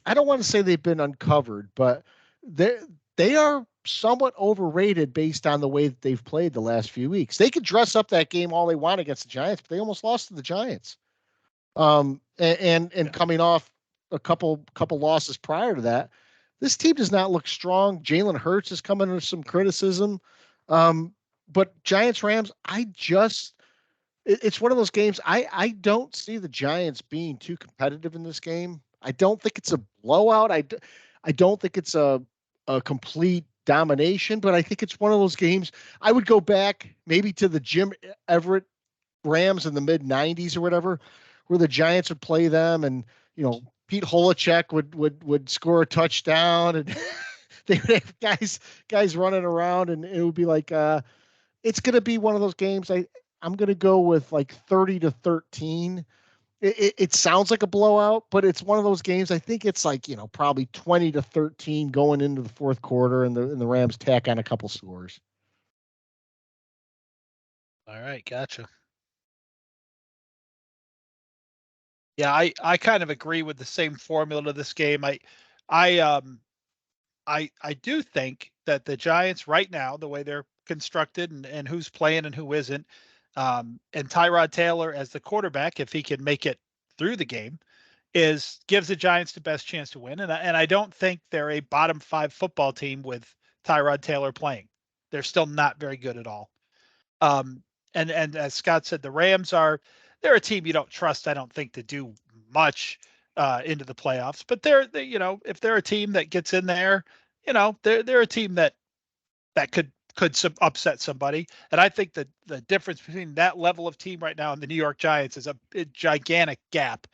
I don't want to say they've been uncovered, but they are somewhat overrated based on the way that they've played the last few weeks. They could dress up that game all they want against the Giants, but they almost lost to the Giants. And coming off a couple losses prior to that. This team does not look strong. Jalen Hurts is coming under some criticism. But Giants, Rams, it's one of those games. I don't see the Giants being too competitive in this game. I don't think it's a blowout. I don't think it's a complete domination, but I think it's one of those games. I would go back maybe to the Jim Everett Rams in the mid 90s or whatever, where the Giants would play them and, Pete Holacek would score a touchdown and they would have guys running around and it would be like it's going to be one of those games. I'm going to go with like 30-13. It sounds like a blowout, but it's one of those games. I think it's like, probably 20-13 going into the fourth quarter and the Rams tack on a couple scores. All right. Gotcha. Yeah, I kind of agree with the same formula to this game. I do think that the Giants right now, the way they're constructed and who's playing and who isn't, and Tyrod Taylor as the quarterback, if he can make it through the game, gives the Giants the best chance to win. And I don't think they're a bottom 5 football team with Tyrod Taylor playing. They're still not very good at all. And as Scott said, the Rams they're a team you don't trust, I don't think, to do much into the playoffs. But they're if they're a team that gets in there, they're a team that could upset somebody. And I think that the difference between that level of team right now and the New York Giants is a gigantic gap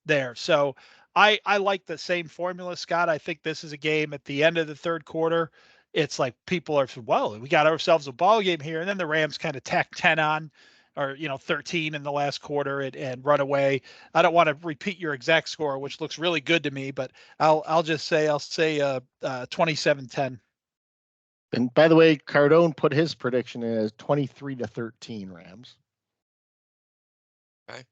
there. So I like the same formula, Scott. I think this is a game at the end of the third quarter. It's like people are, well, we got ourselves a ball game here. And then the Rams kind of tack 10 on. or 13 in the last quarter and run away. I don't want to repeat your exact score, which looks really good to me, but I'll say 27-10. And by the way, Cardone put his prediction in as 23-13 Rams. Okay.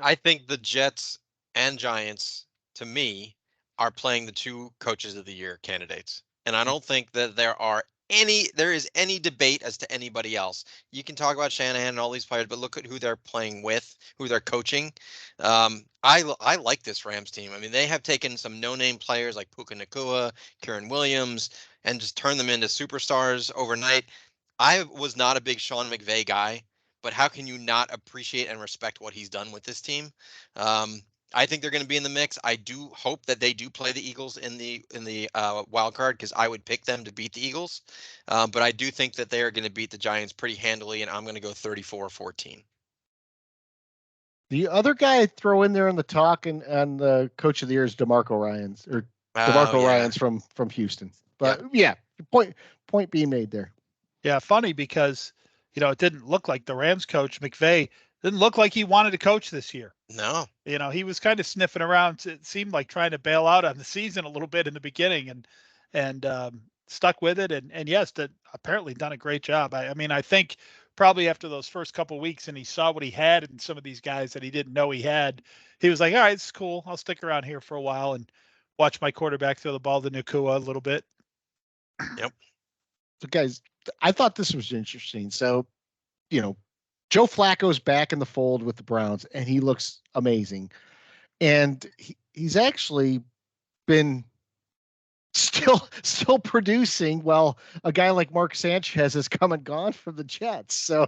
I think the Jets and Giants, to me, are playing the two coaches of the year candidates. And I don't think that there is any debate as to anybody else. You can talk about Shanahan and all these players, but look at who they're playing with, who they're coaching. I like this Rams team. I mean, they have taken some no-name players like Puka Nacua, Kieran Williams, and just turned them into superstars overnight. I was not a big Sean McVay guy, but how can you not appreciate and respect what he's done with this team? I think they're going to be in the mix. I do hope that they do play the Eagles in the wild card, because I would pick them to beat the Eagles. But I do think that they are going to beat the Giants pretty handily, and I'm going to go 34-14. The other guy I'd throw in there in the talk and the coach of the year is DeMarco Ryans Ryans from Houston. But yeah, point being made there. Yeah, funny because it didn't look like the Rams coach McVay didn't look like he wanted to coach this year. No. He was kind of sniffing around. It seemed like trying to bail out on the season a little bit in the beginning, and stuck with it. And yes, apparently done a great job. I mean, I think probably after those first couple of weeks and he saw what he had in some of these guys that he didn't know he had, he was like, all right, it's cool. I'll stick around here for a while and watch my quarterback throw the ball to Nacua a little bit. Yep. So guys, I thought this was interesting. So, Joe Flacco's back in the fold with the Browns, and he looks amazing. And he's actually been still producing while a guy like Mark Sanchez has come and gone from the Jets. So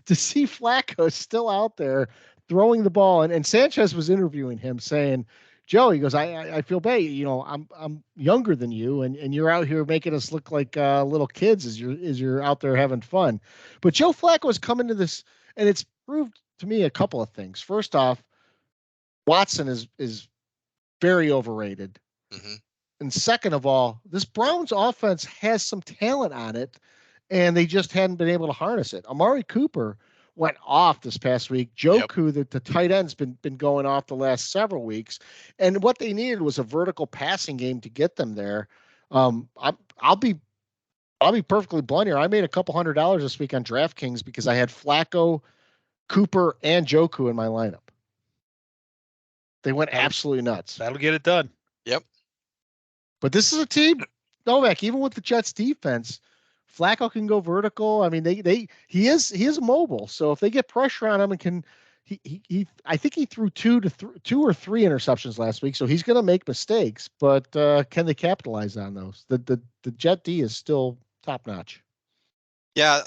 to see Flacco still out there throwing the ball, and Sanchez was interviewing him saying, Joe, he goes, I feel bad. I'm younger than you, and you're out here making us look like little kids as you're out there having fun. But Joe Flacco has come into this, and it's proved to me a couple of things. First off, Watson is very overrated. Mm-hmm. And second of all, this Browns offense has some talent on it, and they just hadn't been able to harness it. Amari Cooper went off this past week. Joku, the tight end's been going off the last several weeks, and what they needed was a vertical passing game to get them there. I'll be perfectly blunt here. I made a couple $100 this week on DraftKings because I had Flacco, Cooper, and Joku in my lineup. They went absolutely nuts. That'll get it done. Yep. But this is a team, Novak, even with the Jets defense, Flacco can go vertical. I mean, he is mobile. So if they get pressure on him and I think he threw two or three interceptions last week. So he's going to make mistakes, but can they capitalize on those? The Jet D is still top notch. Yeah.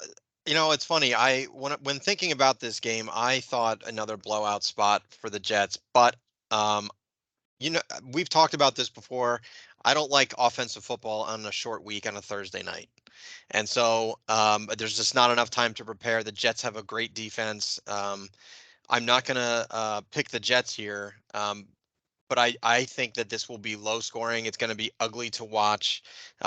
It's funny. When thinking about this game, I thought another blowout spot for the Jets, but we've talked about this before. I don't like offensive football on a short week on a Thursday night. And so there's just not enough time to prepare. The Jets have a great defense. I'm not going to pick the Jets here, but I think that this will be low scoring. It's going to be ugly to watch.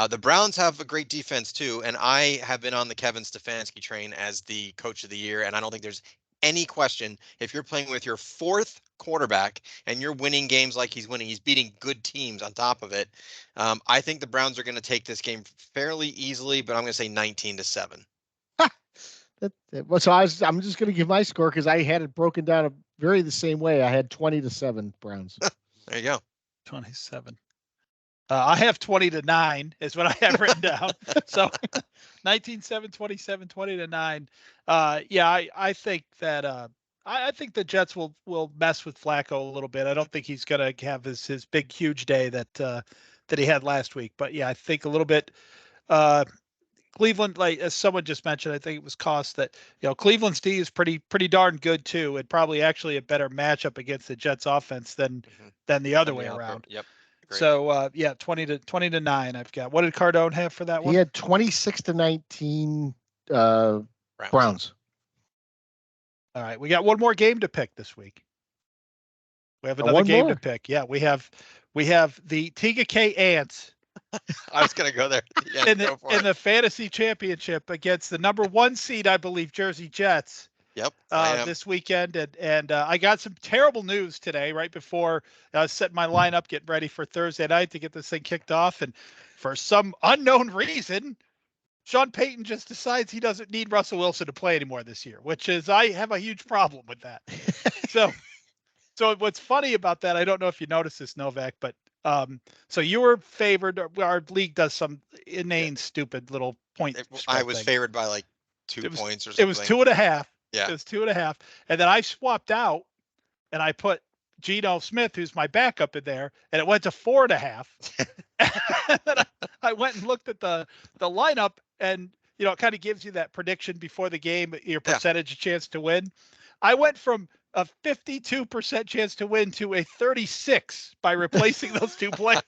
The Browns have a great defense too, and I have been on the Kevin Stefanski train as the coach of the year, and I don't think there's any question. If you're playing with your fourth quarterback and you're winning games like he's winning, he's beating good teams on top of it. I think the Browns are going to take this game fairly easily, but I'm going to say 19-7. So I'm just going to give my score because I had it broken down very the same way. I had 20-7 Browns. There you go. 27. I have 20-9 is what I have written down. So 19-7, 27, 20-9. I think that I think the Jets will mess with Flacco a little bit. I don't think he's going to have his big huge day that he had last week. But yeah, I think a little bit. Cleveland, like as someone just mentioned, I think it was cost that Cleveland's D is pretty darn good too, and probably actually a better matchup against the Jets offense than the other way around. Yep. Great. So 20-9 I've got. What did Cardone have for that one? He had 26-19 Browns. All right, we got one more game to pick this week. We have another game to pick. Yeah, we have the Tiga K Ants. I was going to go there. Yeah, in the fantasy championship against the number 1 seed, I believe, Jersey Jets. Yep. I am. This weekend, and I got some terrible news today, right before I was setting my lineup, getting ready for Thursday night to get this thing kicked off, and for some unknown reason, Sean Payton just decides he doesn't need Russell Wilson to play anymore this year, which is I have a huge problem with that. So what's funny about that, I don't know if you noticed this, Novak, but so you were favored. Our league does some inane, stupid little point. I was thing. favored by like 2 It was, points or something. It was 2.5. Yeah. It was 2.5, and then I swapped out and I put Geno Smith, who's my backup, in there, and it went to 4.5. And then I went and looked at the lineup, and it kind of gives you that prediction before the game, your percentage chance to win. I went from a 52% chance to win to a 36 by replacing those two players.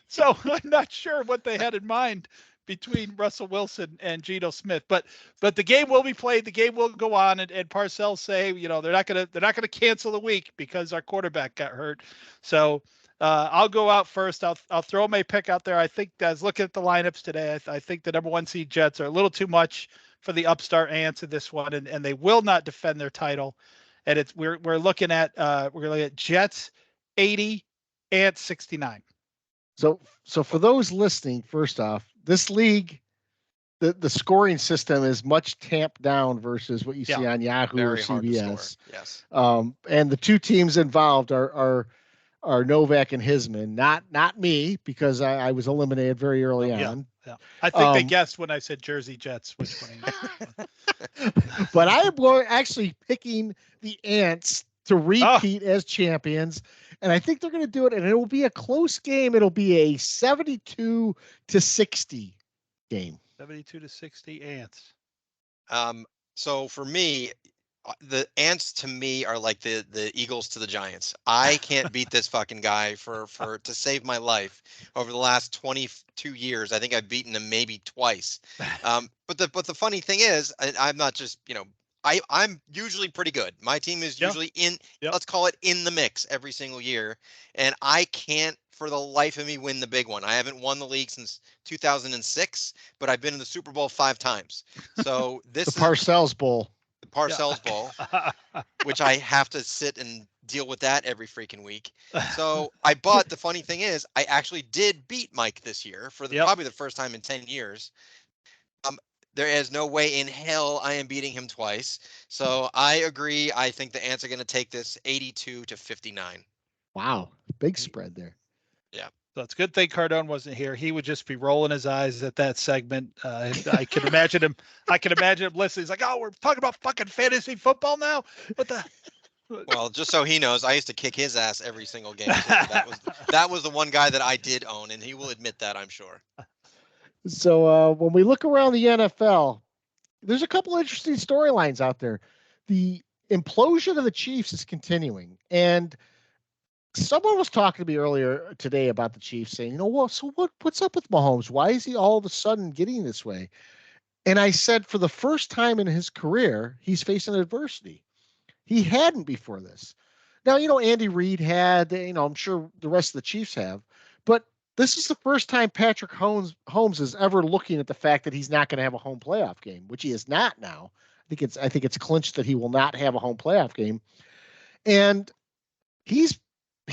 So I'm not sure what they had in mind between Russell Wilson and Geno Smith, but the game will be played. The game will go on, and Parcells say, they're not gonna cancel the week because our quarterback got hurt. So I'll go out first. I'll throw my pick out there. I think, as looking at the lineups today, I think the number 1 seed Jets are a little too much for the upstart Ants in this one, and they will not defend their title. And we're looking at Jets 80, Ants 69. So for those listening, first off, this league, the scoring system is much tamped down versus what you see on Yahoo or CBS. Yes. And the two teams involved are Novak and Hisman, not me, because I was eliminated very early on. Yeah. I think they guessed when I said Jersey Jets which one. But I am actually picking the Ants to repeat as champions, and I think they're going to do it, and it will be a close game. It'll be a 72-60 game. 72-60 Ants. So for me, the Ants to me are like the Eagles to the Giants. I can't beat this fucking guy for to save my life. Over the last 22 years, I think I've beaten him maybe twice. But the funny thing is, I'm not just, I'm usually pretty good. My team is usually let's call it in the mix every single year. And I can't for the life of me win the big one. I haven't won the league since 2006, but I've been in the Super Bowl 5 times. So this is the Parcells Bowl. The Parcells Bowl, which I have to sit and deal with that every freaking week. So the funny thing is, I actually did beat Mike this year for probably the first time in 10 years. There is no way in hell I am beating him twice. So I agree. I think the Ants are going to take this 82-59. Wow. Big spread there. Yeah. So it's a good thing Cardone wasn't here. He would just be rolling his eyes at that segment. I can imagine him. I can imagine him listening. He's like, "Oh, we're talking about fucking fantasy football now." What the? Well, just so he knows, I used to kick his ass every single game. So that was the one guy that I did own, and he will admit that, I'm sure. So when we look around the NFL, there's a couple interesting storylines out there. The implosion of the Chiefs is continuing, and someone was talking to me earlier today about the Chiefs, saying, what's up with Mahomes? Why is he all of a sudden getting this way? And I said, for the first time in his career, he's facing adversity. He hadn't before this. Now, Andy Reid had, I'm sure the rest of the Chiefs have, but this is the first time Patrick Mahomes is ever looking at the fact that he's not going to have a home playoff game, which he is not now. I think it's clinched that he will not have a home playoff game. And he's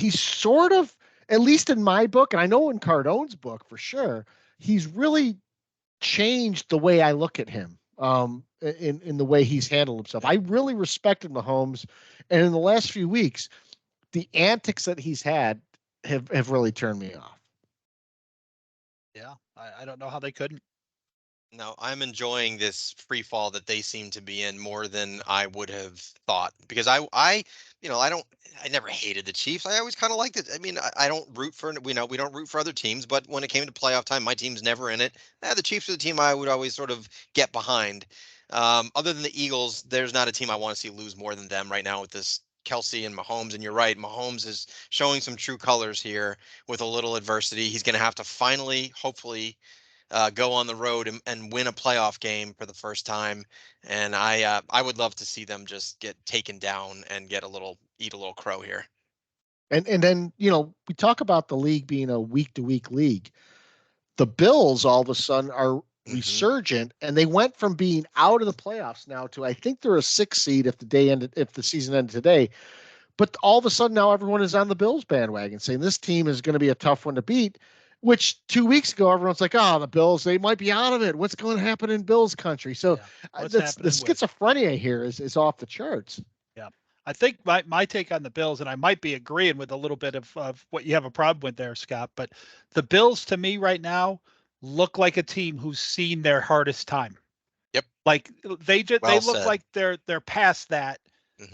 sort of, at least in my book, and I know in Cardone's book for sure, he's really changed the way I look at him in the way he's handled himself. I really respected Mahomes, and in the last few weeks, the antics that he's had have really turned me off. Yeah, I don't know how they couldn't. No, I'm enjoying this free fall that they seem to be in more than I would have thought, because I never hated the Chiefs. I always kind of liked it. I mean, I don't root for, we don't root for other teams, but when it came to playoff time, my team's never in it. The Chiefs are the team I would always sort of get behind. Other than the Eagles, there's not a team I want to see lose more than them right now with this Kelsey and Mahomes. And you're right, Mahomes is showing some true colors here with a little adversity. He's going to have to finally, hopefully, go on the road and win a playoff game for the first time. And I would love to see them just get taken down and eat a little crow here. And then, we talk about the league being a week to week league. The Bills all of a sudden are resurgent, and they went from being out of the playoffs now to, I think they're a 6 seed if the season ended today. But all of a sudden now everyone is on the Bills bandwagon saying this team is going to be a tough one to beat, which 2 weeks ago everyone's like, oh, the Bills, they might be out of it. What's going to happen in Bills country? So the schizophrenia here is off the charts. Yeah. I think my take on the Bills, and I might be agreeing with a little bit of what you have a problem with there, Scott, but the Bills to me right now look like a team who's seen their hardest time. Yep. Like they look like they're past that.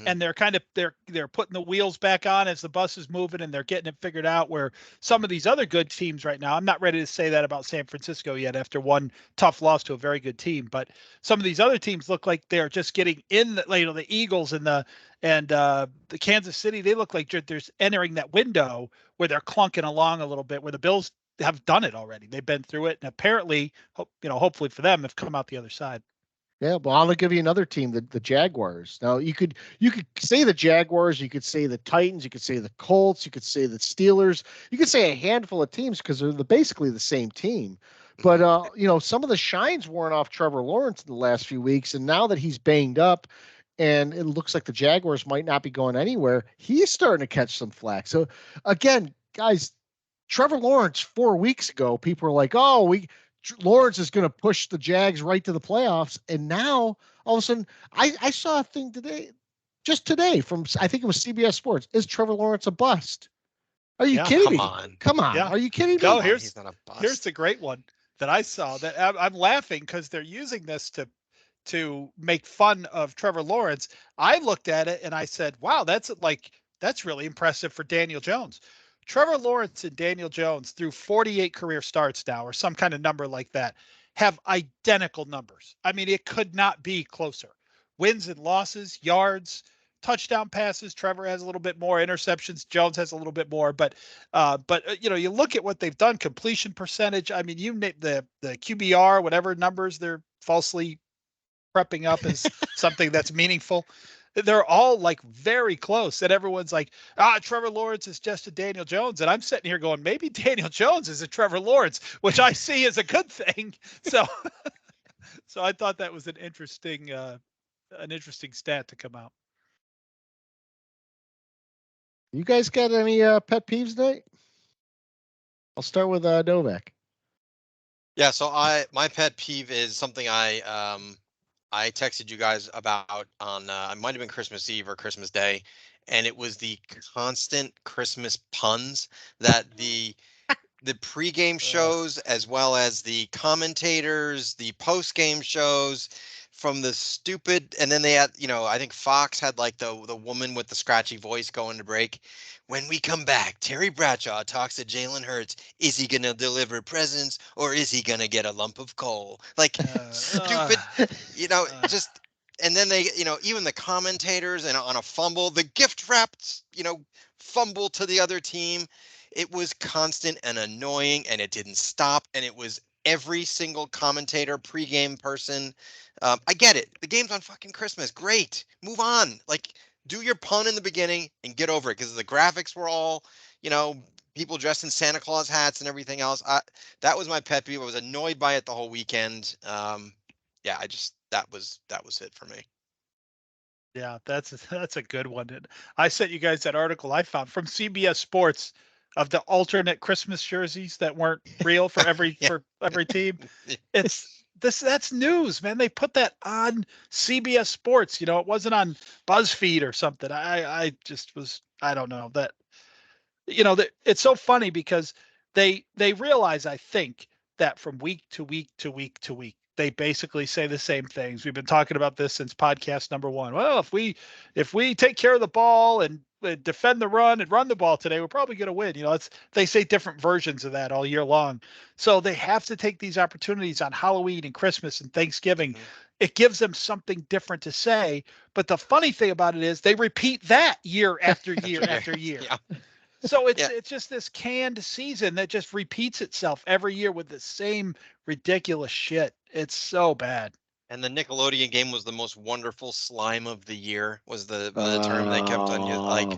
And they're kind of they're putting the wheels back on as the bus is moving, and they're getting it figured out. Where some of these other good teams right now, I'm not ready to say that about San Francisco yet after one tough loss to a very good team, but some of these other teams look like they're just getting in the Eagles and the Kansas City. They look like they're entering that window where they're clunking along a little bit. Where the Bills have done it already. They've been through it, and apparently, hopefully for them, have come out the other side. Yeah, well, I'll give you another team, the Jaguars. Now you could say the Jaguars, you could say the Titans, you could say the Colts, you could say the Steelers, you could say a handful of teams because they're basically the same team. But some of the shine's worn off Trevor Lawrence in the last few weeks, and now that he's banged up, and it looks like the Jaguars might not be going anywhere, he's starting to catch some flack. So again, guys, Trevor Lawrence 4 weeks ago, people were like, "Oh, Lawrence is going to push the Jags right to the playoffs." And now all of a sudden, I saw a thing just today from, I think it was CBS Sports. Is Trevor Lawrence a bust? Are you kidding me? Come on. Yeah. Are you kidding me? No, here's the great one that I saw that I'm laughing because they're using this to make fun of Trevor Lawrence. I looked at it and I said, wow, that's really impressive for Daniel Jones. Trevor Lawrence and Daniel Jones, through 48 career starts now, or some kind of number like that, have identical numbers. I mean, it could not be closer. Wins and losses, yards, touchdown passes. Trevor has a little bit more interceptions. Jones has a little bit more. But you look at what they've done, completion percentage. I mean, you name the QBR, whatever numbers they're falsely prepping up as something that's meaningful. They're all like very close, and everyone's like, Trevor Lawrence is just a Daniel Jones. And I'm sitting here going, maybe Daniel Jones is a Trevor Lawrence, which I see as a good thing. So I thought that was an interesting stat to come out. You guys got any pet peeves tonight? I'll start with Novak. Yeah, so my pet peeve is something I texted you guys about on it might have been Christmas Eve or Christmas Day, and it was the constant Christmas puns that the pregame shows as well as the commentators, the postgame shows, from the stupid, and then they had, I think Fox had like the woman with the scratchy voice going to break. When we come back, Terry Bradshaw talks to Jalen Hurts. Is he going to deliver presents or is he going to get a lump of coal? Like stupid, just, and then they, even the commentators and on a fumble, the gift wrapped, fumble to the other team. It was constant and annoying and it didn't stop. And it was every single commentator, pregame person. I get it. The game's on fucking Christmas. Great. Move on. Like, do your pun in the beginning and get over it, because the graphics were all, people dressed in Santa Claus hats and everything else. That was my pet peeve. I was annoyed by it the whole weekend. That was it for me. Yeah, that's a good one. And I sent you guys that article I found from CBS Sports of the alternate Christmas jerseys that weren't real for every for every team. That's news, man. They put that on CBS Sports. It wasn't on BuzzFeed or something. I don't know that. It's so funny because they realize, I think, that from week to week to week to week, they basically say the same things. We've been talking about this since podcast number 1. Well, if we take care of the ball and defend the run and run the ball today, we're probably going to win. They say different versions of that all year long. So they have to take these opportunities on Halloween and Christmas and Thanksgiving. Mm-hmm. It gives them something different to say. But the funny thing about it is they repeat that year after year after year. Yeah. So it's just this canned season that just repeats itself every year with the same ridiculous shit. It's so bad. And the Nickelodeon game was the most wonderful slime of the year, was the term they kept on you. Like,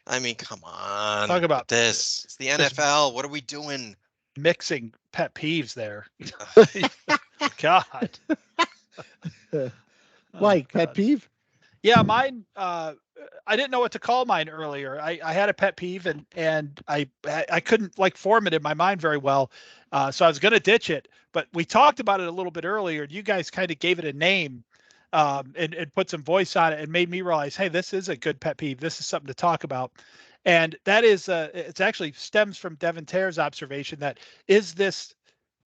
I mean, come on. Talk about this. It's the NFL. What are we doing? Mixing pet peeves there. God. Mike, pet peeve? Yeah, mine. I didn't know what to call mine earlier. I had a pet peeve and I couldn't like form it in my mind very well, so I was gonna ditch it. But we talked about it a little bit earlier. You guys kind of gave it a name, and put some voice on it, and made me realize, hey, this is a good pet peeve. This is something to talk about, and that is it's actually stems from Devin Tare's observation that is this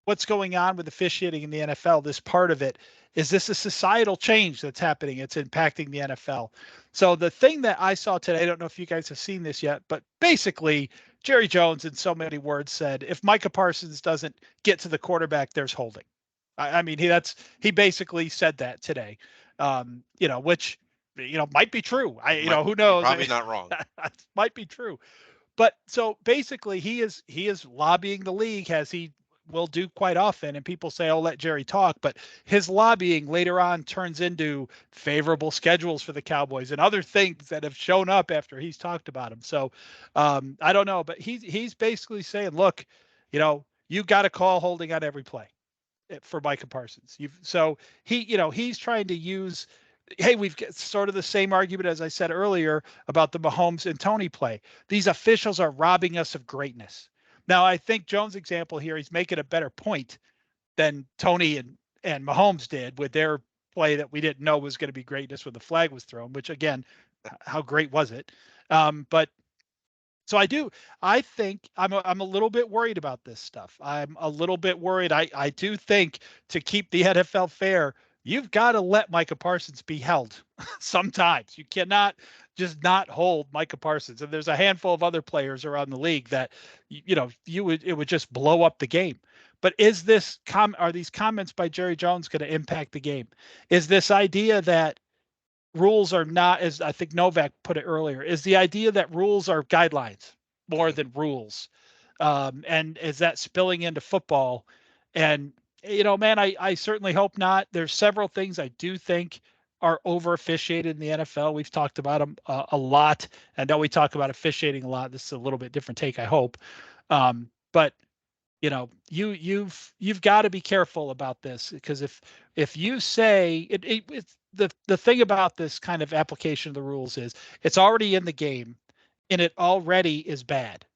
what's going on with officiating in the NFL, this part of it, is this a societal change that's happening? It's impacting the NFL. So the thing that I saw today, I don't know if you guys have seen this yet, but basically Jerry Jones in so many words said, if Micah Parsons doesn't get to the quarterback, there's holding. I mean, he basically said that today, which, might be true. Who knows? Probably not wrong. Might be true. But so basically he is lobbying the league, as he will do quite often, and people say, oh, let Jerry talk, but his lobbying later on turns into favorable schedules for the Cowboys and other things that have shown up after he's talked about them. So I don't know, but he's basically saying, look, you got to call holding on every play for Micah Parsons. He's trying to use, hey, we've got sort of the same argument as I said earlier about the Mahomes and Tony play. These officials are robbing us of greatness. Now, I think Jones' example here, he's making a better point than Tony and Mahomes did with their play that we didn't know was going to be greatness when the flag was thrown, which, again, how great was it? But so I think I'm a little bit worried about this stuff. I'm a little bit worried. I do think to keep the NFL fair, you've got to let Micah Parsons be held sometimes. You cannot just not hold Micah Parsons. And there's a handful of other players around the league that, it would just blow up the game. But are these comments by Jerry Jones going to impact the game? Is this idea that rules are not, as I think Novak put it earlier, is the idea that rules are guidelines more than rules? And is that spilling into football? And, man, I certainly hope not. There's several things I do think are over officiated in the NFL. We've talked about them a lot. I know we talk about officiating a lot. This is a little bit different take, I hope. But you've got to be careful about this, because if you say it's the thing about this kind of application of the rules is it's already in the game and it already is bad.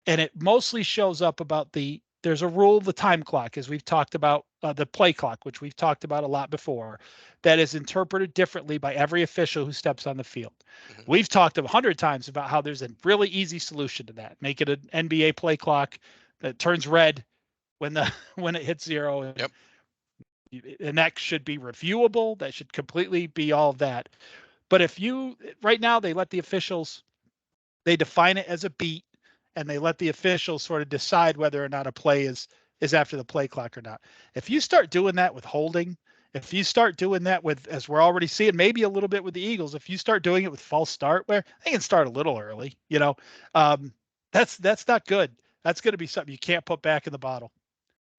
And it mostly shows up about there's a rule, the time clock, as we've talked about, the play clock, which we've talked about a lot before, that is interpreted differently by every official who steps on the field. Mm-hmm. We've talked 100 times about how there's a really easy solution to that. Make it an NBA play clock that turns red when it hits zero. Yep. And that should be reviewable. That should completely be all of that. But right now they let the officials, they define it as a beat, and they let the officials sort of decide whether or not a play is after the play clock or not. If you start doing that with holding, if you start doing that with, as we're already seeing, maybe a little bit with the Eagles, if you start doing it with false start, where they can start a little early, that's not good. That's going to be something you can't put back in the bottle.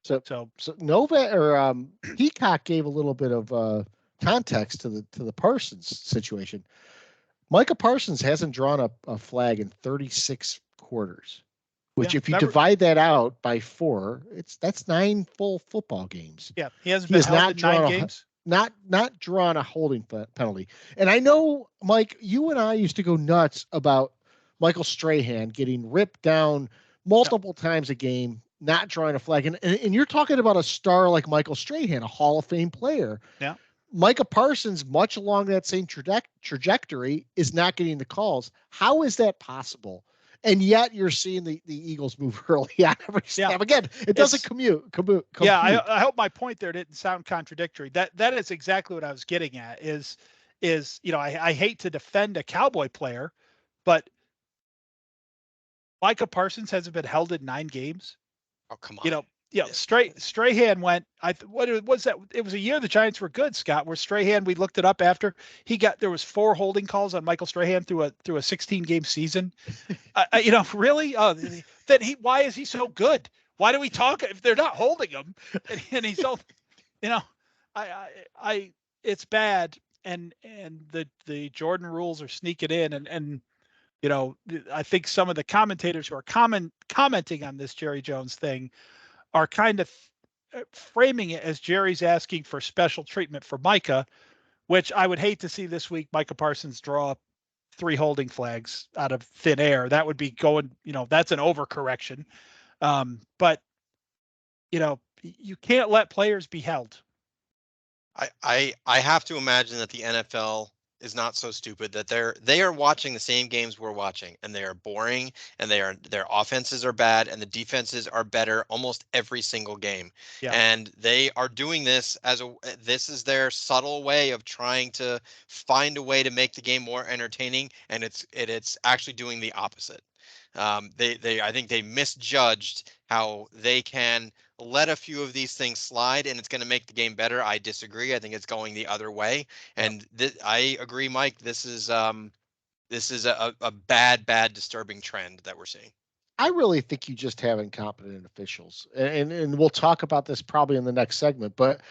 So Nova or Peacock gave a little bit of context to the Parsons situation. Micah Parsons hasn't drawn a flag in 36 quarters, which if you divide that out by 4, that's 9 full football games. Yeah, he hasn't been held in 9 games. Not drawn a holding penalty. And I know, Mike, you and I used to go nuts about Michael Strahan getting ripped down multiple times a game, not drawing a flag. And you're talking about a star like Michael Strahan, a Hall of Fame player. Yeah. Micah Parsons, much along that same trajectory, is not getting the calls. How is that possible? And yet you're seeing the Eagles move early on every snap. Yeah. Again, it doesn't compute. Yeah, I hope my point there didn't sound contradictory. That is exactly what I was getting at. Is I hate to defend a Cowboy player, but Micah Parsons hasn't been held in 9 games. Oh, come on. Strahan went. What was that? It was a year the Giants were good, Scott. Where Strahan, we looked it up after there was 4 holding calls on Michael Strahan through a 16-game season. Really? Then why is he so good? Why do we talk if they're not holding him? And he's so, it's bad. And the Jordan rules are sneaking in, and I think some of the commentators who are commenting on this Jerry Jones thing are kind of framing it as Jerry's asking for special treatment for Micah, which I would hate to see this week. Micah Parsons draw 3 holding flags out of thin air. That would be going, that's an overcorrection. But you can't let players be held. I have to imagine that the NFL is not so stupid that they are watching the same games we're watching, and they are boring, and their offenses are bad, and the defenses are better almost every single game. Yeah. And they are doing this this is their subtle way of trying to find a way to make the game more entertaining, and it's actually doing the opposite. I think they misjudged how they can let a few of these things slide and it's going to make the game better. I disagree. I think it's going the other way. And I agree, Mike. This is a bad, disturbing trend that we're seeing. I really think you just have incompetent officials, and we'll talk about this probably in the next segment, but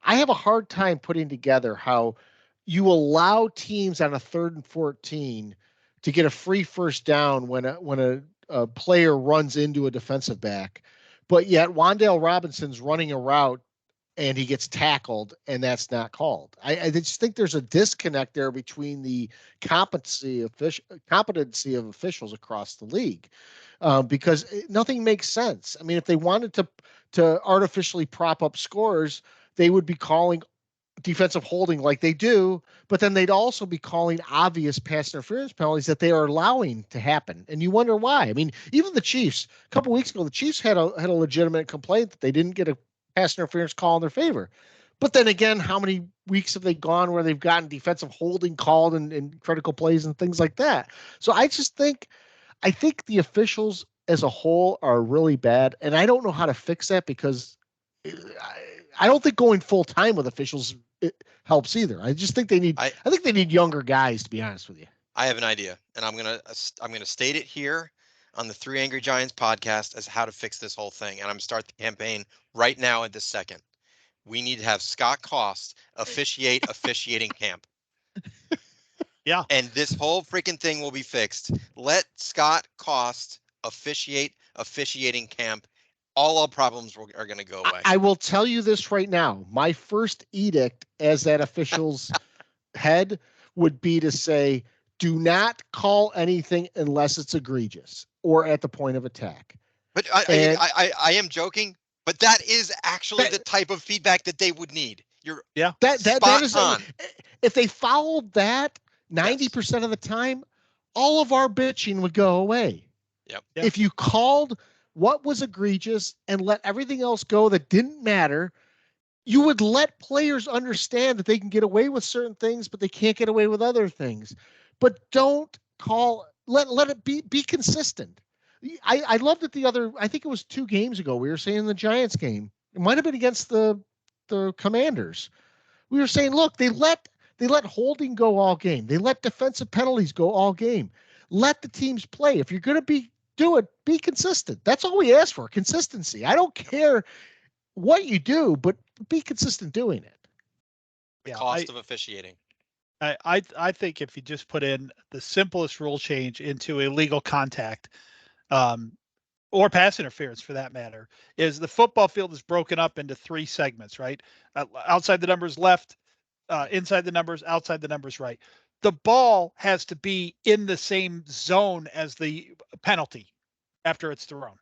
I have a hard time putting together how you allow teams on a 3rd and 14 to get a free first down when a player runs into a defensive back, but yet Wan'Dale Robinson's running a route and he gets tackled and that's not called. I just think there's a disconnect there between the competency of officials across the league, because nothing makes sense. I mean, if they wanted to artificially prop up scores, they would be calling defensive holding like they do, but then they'd also be calling obvious pass interference penalties that they are allowing to happen. And you wonder why. I mean, even the Chiefs, a couple weeks ago, the Chiefs had a legitimate complaint that they didn't get a pass interference call in their favor. But then again, how many weeks have they gone where they've gotten defensive holding called in critical plays and things like that? So I think the officials as a whole are really bad. And I don't know how to fix that, because I don't think going full time with officials it helps either. I just think they need. I think they need younger guys, to be honest with you. I have an idea, and I'm gonna state it here on the 3 Angry Giants podcast as how to fix this whole thing. And I'm gonna start the campaign right now at this second. We need to have Scott Cost officiating camp. Yeah. And this whole freaking thing will be fixed. Let Scott Cost officiating camp. All our problems are going to go away. I will tell you this right now. My first edict as that official's head would be to say, do not call anything unless it's egregious or at the point of attack. But I am joking, but that is actually the type of feedback that they would need. That is on. If they followed that 90% of the time, all of our bitching would go away. Yep. If you called what was egregious and let everything else go that didn't matter, you would let players understand that they can get away with certain things, but they can't get away with other things. But don't let it be consistent. I loved it I think it was 2 games ago. We were saying the Giants game. It might have been against the Commanders. We were saying, look, they let holding go all game. They let defensive penalties go all game. Let the teams play. If you're going to do it, be consistent. That's all we ask for, consistency. I don't care what you do, but be consistent doing it. The cost of officiating. I think if you just put in the simplest rule change into illegal contact, or pass interference for that matter, is the football field is broken up into 3 segments, right? Outside the numbers left, inside the numbers, outside the numbers right. The ball has to be in the same zone as the penalty after it's thrown.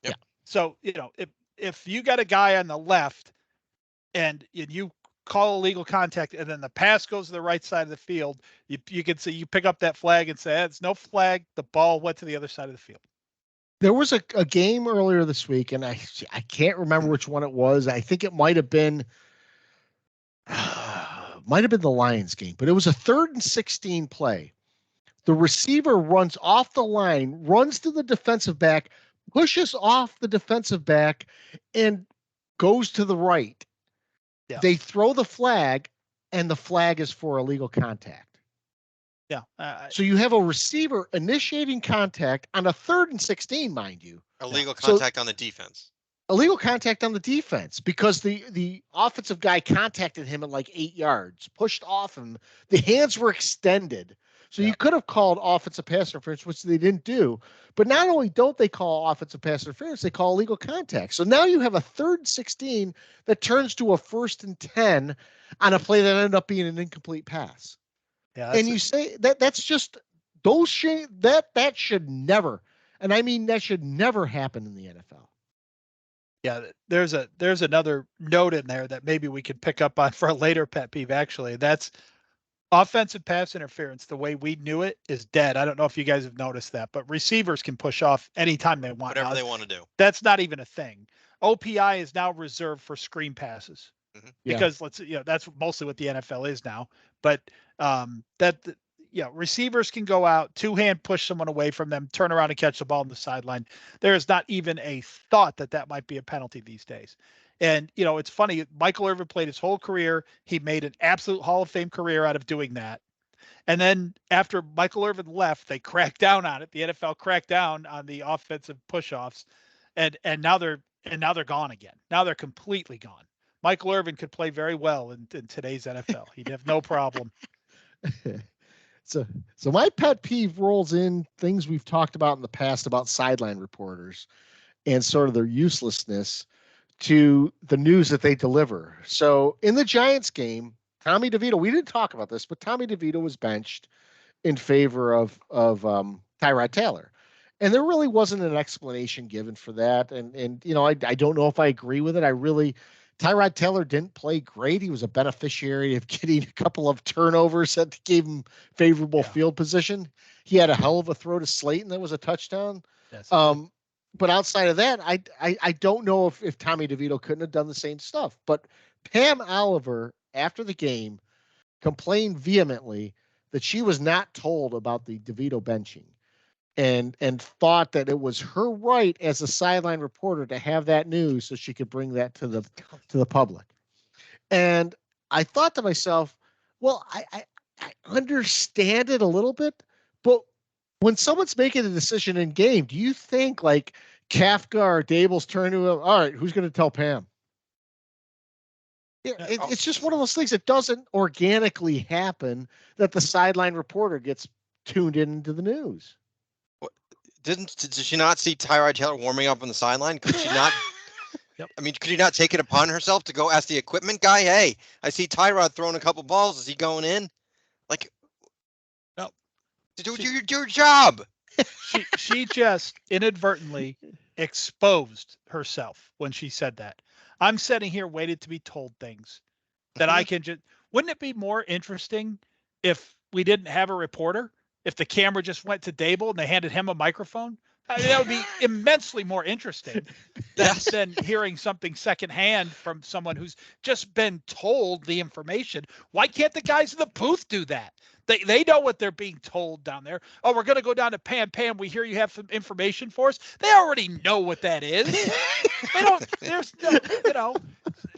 Yep. Yeah. So, if you got a guy on the left and you call illegal contact and then the pass goes to the right side of the field, you can see, you pick up that flag and say, it's no flag. The ball went to the other side of the field. There was a game earlier this week, and I can't remember which one it was. I think it might have been the Lions game, but it was a 3rd and 16 play. The receiver runs off the line, runs to the defensive back, pushes off the defensive back, and goes to the right. Yeah. They throw the flag, and the flag is for illegal contact. Yeah. So you have a receiver initiating contact on a 3rd and 16, mind you. Illegal contact on the defense. Illegal contact on the defense because the offensive guy contacted him at like 8 yards, pushed off him. The hands were extended. So you could have called offensive pass interference, which they didn't do. But not only don't they call offensive pass interference, they call illegal contact. So now you have a 3rd and 16 that turns to a 1st and 10 on a play that ended up being an incomplete pass. Yeah, And you say that's just those that should never, and I mean that should never happen in the NFL. Yeah, there's another note in there that maybe we could pick up on for a later pet peeve. Actually, that's offensive pass interference. The way we knew it is dead. I don't know if you guys have noticed that, but receivers can push off anytime they want. Whatever they want to do. That's not even a thing. OPI is now reserved for screen passes because that's mostly what the NFL is now. But receivers can go out, 2-hand push someone away from them, turn around and catch the ball on the sideline. There is not even a thought that might be a penalty these days. And, it's funny. Michael Irvin played his whole career. He made an absolute Hall of Fame career out of doing that. And then after Michael Irvin left, they cracked down on it. The NFL cracked down on the offensive push-offs, and now they're gone again. Now they're completely gone. Michael Irvin could play very well in today's NFL. He'd have no problem. So my pet peeve rolls in things we've talked about in the past about sideline reporters and sort of their uselessness to the news that they deliver. So in the Giants game, Tommy DeVito, we didn't talk about this, but Tommy DeVito was benched in favor of Tyrod Taylor. And there really wasn't an explanation given for that. And I don't know if I agree with it. Tyrod Taylor didn't play great. He was a beneficiary of getting a couple of turnovers that gave him favorable field position. He had a hell of a throw to Slayton that was a touchdown. Yes. But outside of that, I don't know if Tommy DeVito couldn't have done the same stuff. But Pam Oliver, after the game, complained vehemently that she was not told about the DeVito benching and thought that it was her right as a sideline reporter to have that news so she could bring that to the public. And I thought to myself, well, I understand it a little bit, but when someone's making a decision in game, do you think like Kafka or Dable's turn to him? All right, who's going to tell Pam? It's just one of those things that doesn't organically happen that the sideline reporter gets tuned into the news. Did she not see Tyrod Taylor warming up on the sideline? Could she not? Yep. I mean, could you not take it upon herself to go ask the equipment guy, hey, I see Tyrod throwing a couple balls. Is he going in? Like, no. Do your job. She just inadvertently exposed herself when she said that. I'm sitting here waiting to be told things that I can just. Wouldn't it be more interesting if we didn't have a reporter? If the camera just went to Dable and they handed him a microphone? I mean, that would be immensely more interesting than hearing something secondhand from someone who's just been told the information. Why can't the guys in the booth do that? They know what they're being told down there. Oh, we're going to go down to Pam. Pam, we hear you have some information for us. They already know what that is. They don't, there's no,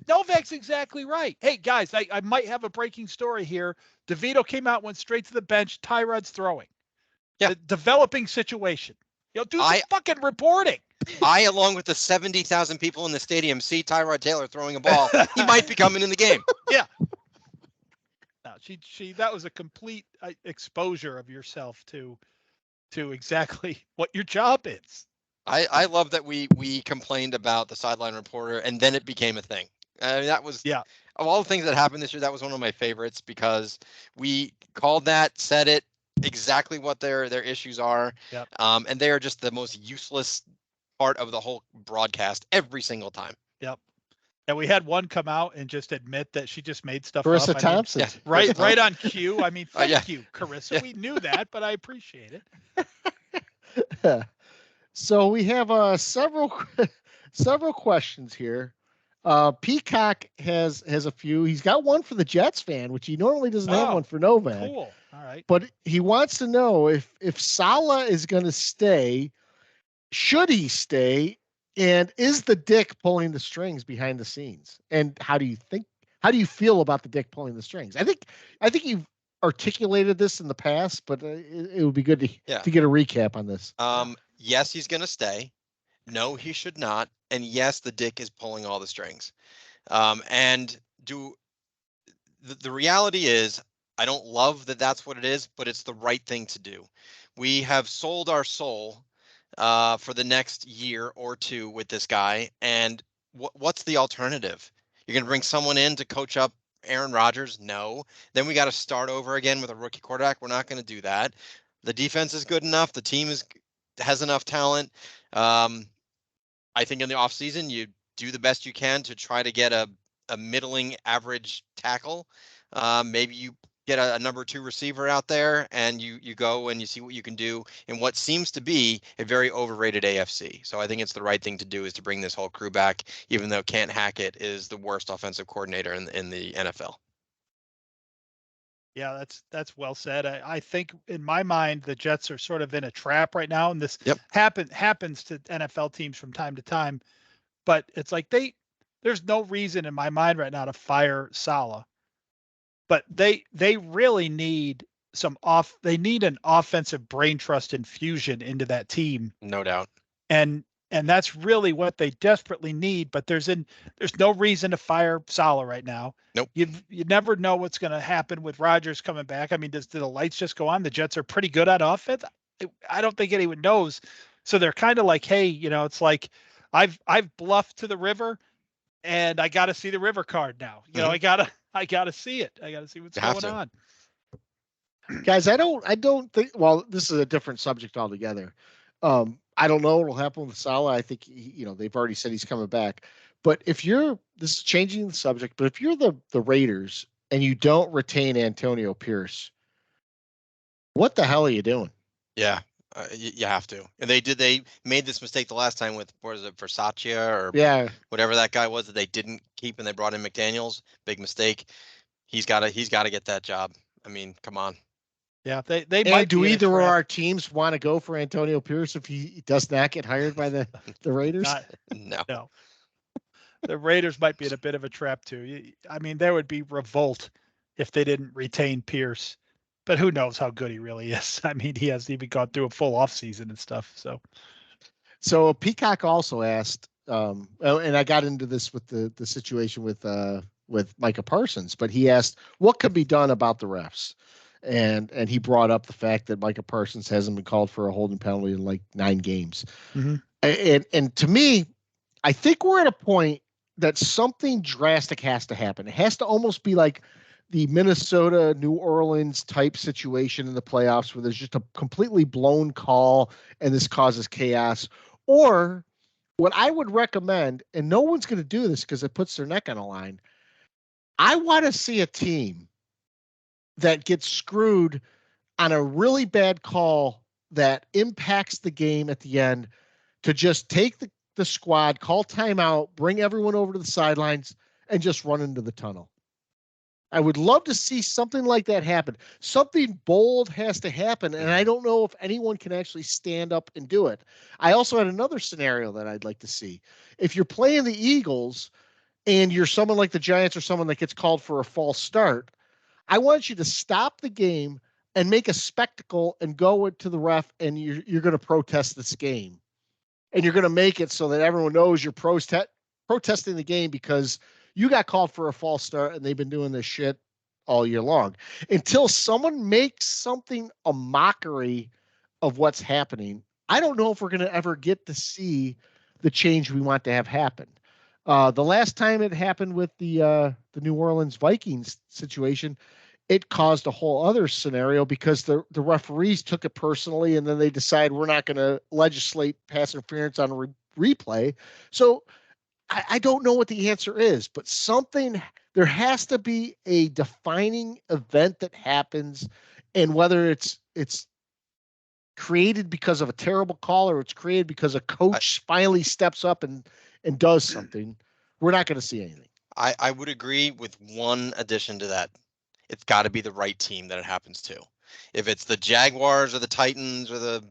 Novak's exactly right. Hey, guys, I might have a breaking story here. DeVito came out, went straight to the bench. Tyrod's throwing. Yeah. The developing situation. Do some fucking reporting. I, along with the 70,000 people in the stadium, see Tyrod Taylor throwing a ball. He might be coming in the game. Yeah. No, she that was a complete exposure of yourself to exactly what your job is. I love that we complained about the sideline reporter and then it became a thing. That was of all the things that happened this year, that was one of my favorites because we called that, said it exactly what their issues are. Yep. And they are just the most useless part of the whole broadcast every single time. Yep. And we had one come out and just admit that she just made stuff Carissa up. Thompson. Right on cue. I mean, thank you, Carissa. Yeah. We knew that, but I appreciate it. So we have several questions here. Peacock has a few. He's got one for the Jets fan, which he normally doesn't have one for Novak. Cool. All right. But he wants to know if Saleh is going to stay, should he stay, and is the Dick pulling the strings behind the scenes? And how do you feel about the Dick pulling the strings? I think you've articulated this in the past, but it would be good to get a recap on this. Yes, he's going to stay. No, he should not. And yes, the Dick is pulling all the strings. The reality is I don't love that that's what it is, but it's the right thing to do. We have sold our soul for the next year or two with this guy. And what's the alternative? You're going to bring someone in to coach up Aaron Rodgers? No. Then we got to start over again with a rookie quarterback. We're not going to do that. The defense is good enough. The team has enough talent. I think in the offseason, you do the best you can to try to get a middling average tackle. Maybe you get a number 2 receiver out there and you go and you see what you can do in what seems to be a very overrated AFC. So I think it's the right thing to do is to bring this whole crew back, even though Kent Hackett is the worst offensive coordinator in the NFL. Yeah, that's well said. I think in my mind the Jets are sort of in a trap right now, and this happens to NFL teams from time to time. But it's like there's no reason in my mind right now to fire Saleh. But they really need they need an offensive brain trust infusion into that team. No doubt. And that's really what they desperately need. But there's no reason to fire Saleh right now. Nope. You never know what's going to happen with Rodgers coming back. I mean, do the lights just go on? The Jets are pretty good at offense. I don't think anyone knows. So they're kind of like, hey, it's like I've bluffed to the river, and I got to see the river card now. I gotta see it. I gotta see what's going on. Guys, I don't think. Well, this is a different subject altogether. I don't know what will happen with Saleh. I think they've already said he's coming back. But this is changing the subject. But if you're the Raiders and you don't retain Antonio Pierce, what the hell are you doing? Yeah, you have to. And they made this mistake the last time with, what is it, Versace or whatever that guy was that they didn't keep, and they brought in McDaniels. Big mistake. He's got to get that job. I mean, come on. Yeah, they might. Do either of our teams want to go for Antonio Pierce if he does not get hired by the Raiders? No. The Raiders might be in a bit of a trap too. I mean, there would be revolt if they didn't retain Pierce. But who knows how good he really is? I mean, he hasn't even gone through a full offseason and stuff. So Peacock also asked, and I got into this with the situation with Micah Parsons, but he asked what could be done about the refs. And he brought up the fact that Micah Parsons hasn't been called for a holding penalty in like 9 games. Mm-hmm. And to me, I think we're at a point that something drastic has to happen. It has to almost be like the Minnesota, New Orleans type situation in the playoffs where there's just a completely blown call and this causes chaos. Or what I would recommend, and no one's going to do this because it puts their neck on the line, I want to see a team that gets screwed on a really bad call that impacts the game at the end to just take the squad, call timeout, bring everyone over to the sidelines, and just run into the tunnel. I would love to see something like that happen. Something bold has to happen, and I don't know if anyone can actually stand up and do it. I also had another scenario that I'd like to see. If you're playing the Eagles and you're someone like the Giants or someone that gets called for a false start, I want you to stop the game and make a spectacle and go to the ref, and you're going to protest this game. And you're going to make it so that everyone knows you're protesting the game because you got called for a false start and they've been doing this shit all year long. Until someone makes something a mockery of what's happening, I don't know if we're going to ever get to see the change we want to have happen. The last time it happened with the New Orleans Vikings situation, it caused a whole other scenario because the referees took it personally, and then they decide we're not going to legislate pass interference on a replay. So I don't know what the answer is, but there has to be a defining event that happens, and whether it's created because of a terrible call or it's created because a coach finally steps up and does something, we're not going to see anything. I would agree with one addition to that. It's got to be the right team that it happens to. If it's the Jaguars or the Titans or the,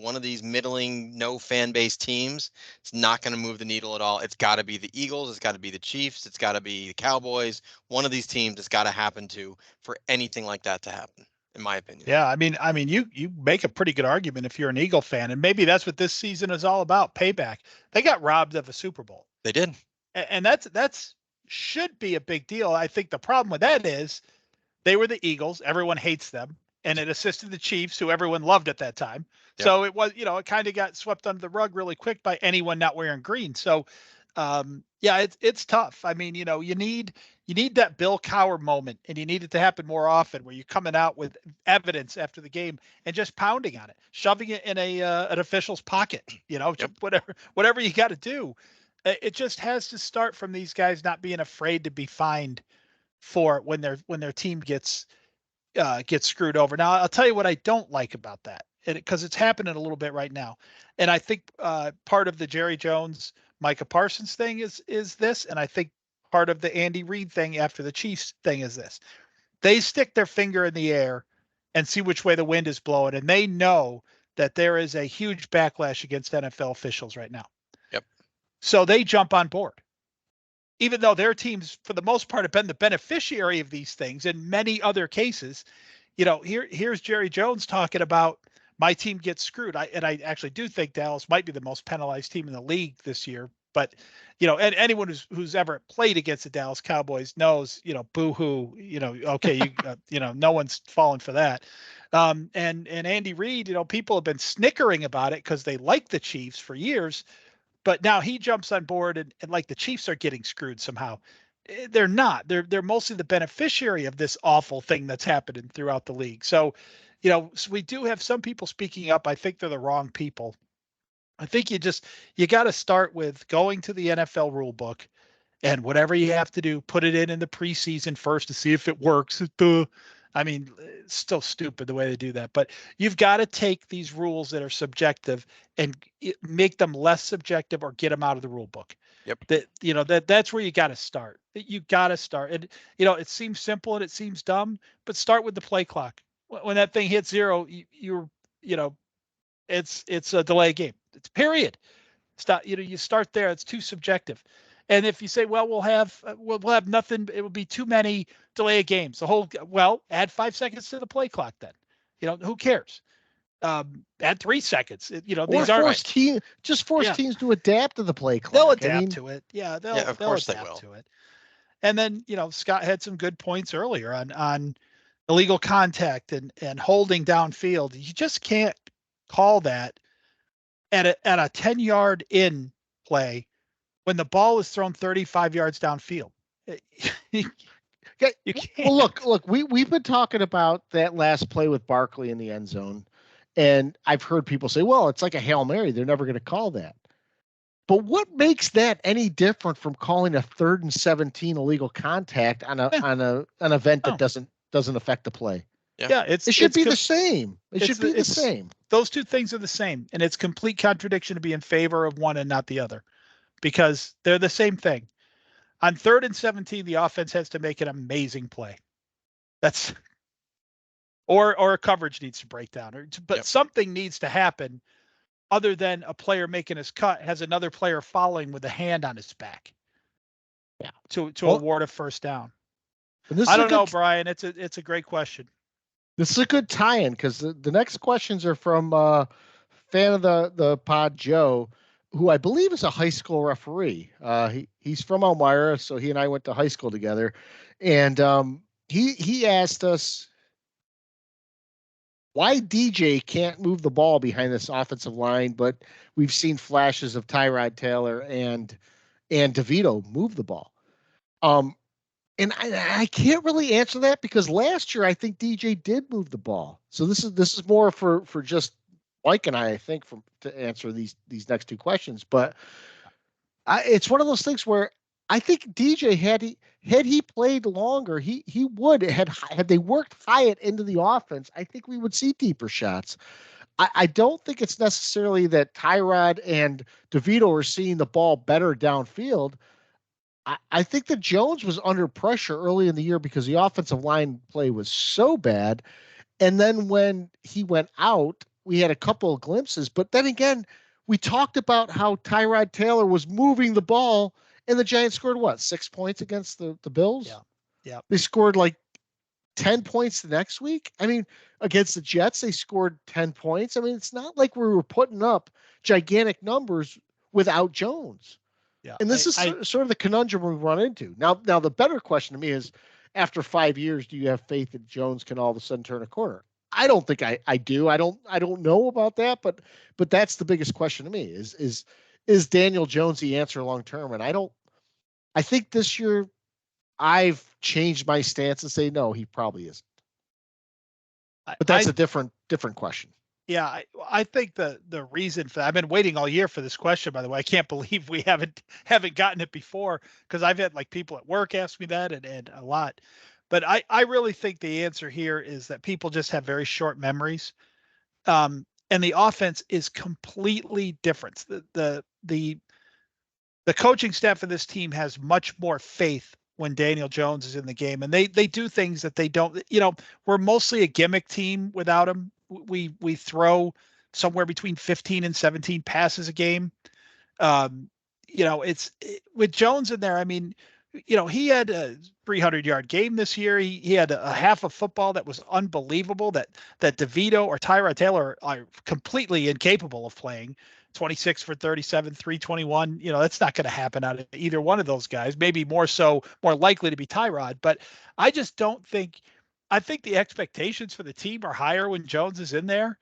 one of these middling, no fan base teams, it's not going to move the needle at all. It's got to be the Eagles. It's got to be the Chiefs. It's got to be the Cowboys. One of these teams it's got to happen to for anything like that to happen, in my opinion. Yeah, I mean, you make a pretty good argument if you're an Eagle fan, and maybe that's what this season is all about, payback. They got robbed of a Super Bowl. They did. And that's should be a big deal. I think the problem with that is They were the Eagles. Everyone hates them. And it assisted the Chiefs, who everyone loved at that time. Yep. So it was, it kind of got swept under the rug really quick by anyone not wearing green. So, yeah, it's tough. I mean, you need that Bill Cowher moment, and you need it to happen more often, where you're coming out with evidence after the game and just pounding on it, shoving it in an official's pocket. Yep. whatever you got to do. It just has to start from these guys not being afraid to be fined for when their team gets screwed over. Now, I'll tell you what I don't like about that, because it's happening a little bit right now. And I think part of the Jerry Jones, Micah Parsons thing is this, and I think part of the Andy Reid thing after the Chiefs thing is this. They stick their finger in the air and see which way the wind is blowing, and they know that there is a huge backlash against NFL officials right now. Yep. So they jump on board, even though their teams, for the most part, have been the beneficiary of these things in many other cases. Here's Jerry Jones talking about, my team gets screwed. I actually do think Dallas might be the most penalized team in the league this year. But, and anyone who's ever played against the Dallas Cowboys knows, boo-hoo, okay, no one's falling for that. And Andy Reid, people have been snickering about it because they like the Chiefs for years. But now he jumps on board and like the Chiefs are getting screwed somehow. They're not. They're mostly the beneficiary of this awful thing that's happening throughout the league. So, so we do have some people speaking up. I think they're the wrong people. I think you got to start with going to the NFL rule book, and whatever you have to do, put it in the preseason first to see if it works. I mean, it's still stupid the way they do that, but you've got to take these rules that are subjective and make them less subjective, or get them out of the rule book. Yep. That's where you got to start. You got to start. And, it seems simple and it seems dumb, but start with the play clock. When that thing hits zero, it's a delay game. It's period. Stop. You start there. It's too subjective. And if you say, well, we'll have nothing, it will be too many delay games. Add 5 seconds to the play clock then. Who cares? Add 3 seconds. These are force teams to adapt to the play clock. They'll adapt to it. Yeah, they'll adapt to it. And then, Scott had some good points earlier on illegal contact and holding downfield. You just can't call that at a 10-yard in play when the ball is thrown 35 yards downfield. You can't. Well, look, we've been talking about that last play with Barkley in the end zone, and I've heard people say, well, it's like a Hail Mary. They're never going to call that. But what makes that any different from calling a 3rd and 17 illegal contact on an event that doesn't affect the play? Yeah, it should be the same. It should be the same. Those two things are the same, and it's complete contradiction to be in favor of one and not the other, because they're the same thing. On 3rd and 17, the offense has to make an amazing play. Or a coverage needs to break down, but something needs to happen other than a player making his cut has another player following with a hand on his back. Yeah. To award a first down. I don't know, Brian. It's a great question. This is a good tie-in, because the next questions are from fan of the pod, Joe, who I believe is a high school referee. He's from Elmira, so he and I went to high school together. And he asked us why DJ can't move the ball behind this offensive line, but we've seen flashes of Tyrod Taylor and DeVito move the ball. And I can't really answer that, because last year I think DJ did move the ball. So this is more for just Mike and I think, to answer these next two questions. But it's one of those things where I think DJ had he played longer, he would had they worked Hyatt into the offense. I think we would see deeper shots. I don't think it's necessarily that Tyrod and DeVito are seeing the ball better downfield. I think that Jones was under pressure early in the year because the offensive line play was so bad. And then when he went out, we had a couple of glimpses. But then again, we talked about how Tyrod Taylor was moving the ball, and the Giants scored 6 points against the Bills? Yeah. They scored 10 points the next week. I mean, against the Jets, they scored 10 points. I mean, it's not like we were putting up gigantic numbers without Jones. Yeah. And this is sort of the conundrum we run into. Now the better question to me is after 5 years, do you have faith that Jones can all of a sudden turn a corner? I don't think I do. I don't know about that, but that's the biggest question to me is Daniel Jones the answer long term? And I think this year I've changed my stance and say no, he probably isn't. But that's a different question. Yeah, I think the reason for that, I've been waiting all year for this question, by the way. I can't believe we haven't gotten it before, because I've had like people at work ask me that and a lot. But I really think the answer here is that people just have very short memories. And the offense is completely different. The coaching staff of this team has much more faith when Daniel Jones is in the game, and they do things that they don't. We're mostly a gimmick team without him. We throw somewhere between 15 and 17 passes a game. With Jones in there. I mean, he had a 300-yard game this year. He had a half of football that was unbelievable that DeVito or Tyrod Taylor are completely incapable of playing. 26 for 37, 321. That's not going to happen out of either one of those guys. Maybe more likely to be Tyrod. But I just don't think. I think the expectations for the team are higher when Jones is in there.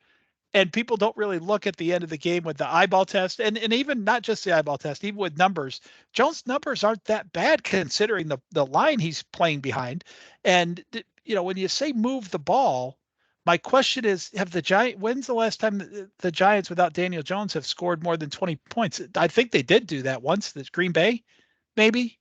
And people don't really look at the end of the game with the eyeball test, and even not just the eyeball test, even with numbers. Jones' numbers aren't that bad considering the line he's playing behind. And when you say move the ball, my question is, when's the last time the Giants without Daniel Jones have scored more than 20 points? I think they did do that once. That's Green Bay, maybe.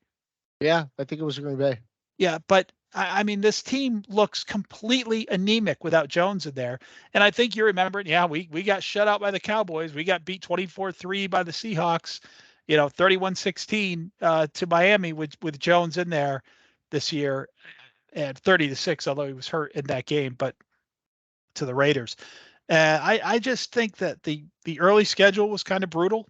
Yeah, I think it was Green Bay. Yeah, but I mean, this team looks completely anemic without Jones in there. And I think you remember it. Yeah, we got shut out by the Cowboys. We got beat 24-3 by the Seahawks, 31-16 to Miami with Jones in there this year, and 30-6, although he was hurt in that game, but to the Raiders. I just think that the early schedule was kind of brutal.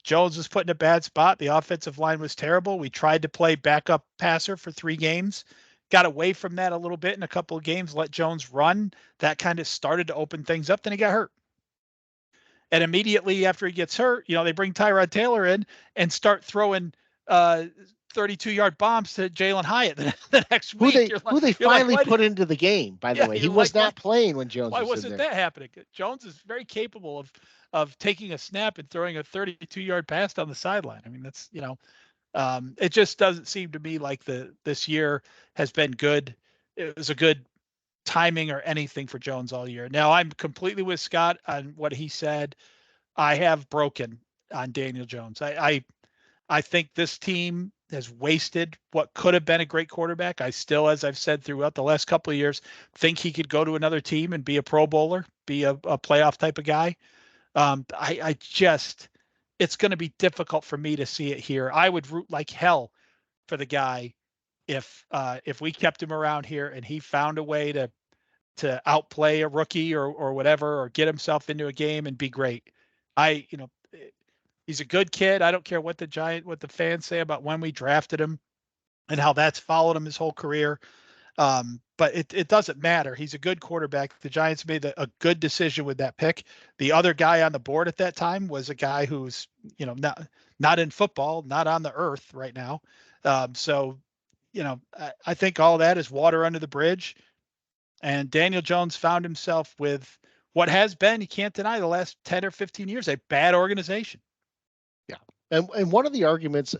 Jones was put in a bad spot. The offensive line was terrible. We tried to play backup passer for 3 games, got away from that a little bit in a couple of games, let Jones run. That kind of started to open things up. Then he got hurt. And immediately after he gets hurt, they bring Tyrod Taylor in and start throwing 32-yard bombs to Jalen Hyatt the next week. Who they finally put into the game, by the way. He was not playing when Jones was in there. Why wasn't that happening? Jones is very capable of taking a snap and throwing a 32-yard pass down the sideline. I mean, that's, it just doesn't seem to me like this year has been good. It was a good timing or anything for Jones all year. Now, I'm completely with Scott on what he said. I have broken on Daniel Jones. I think this team has wasted what could have been a great quarterback. I still, as I've said throughout the last couple of years, think he could go to another team and be a Pro Bowler, be a playoff type of guy. It's going to be difficult for me to see it here. I would root like hell for the guy if we kept him around here and he found a way to outplay a rookie or whatever, or get himself into a game and be great. He's a good kid. I don't care what the fans say about when we drafted him and how that's followed him his whole career. But it doesn't matter. He's a good quarterback. The Giants made a good decision with that pick. The other guy on the board at that time was a guy who's, not in football, not on the earth right now. So I think all that is water under the bridge. And Daniel Jones found himself with what has been, you can't deny, the last 10 or 15 years, a bad organization. Yeah. And one of the arguments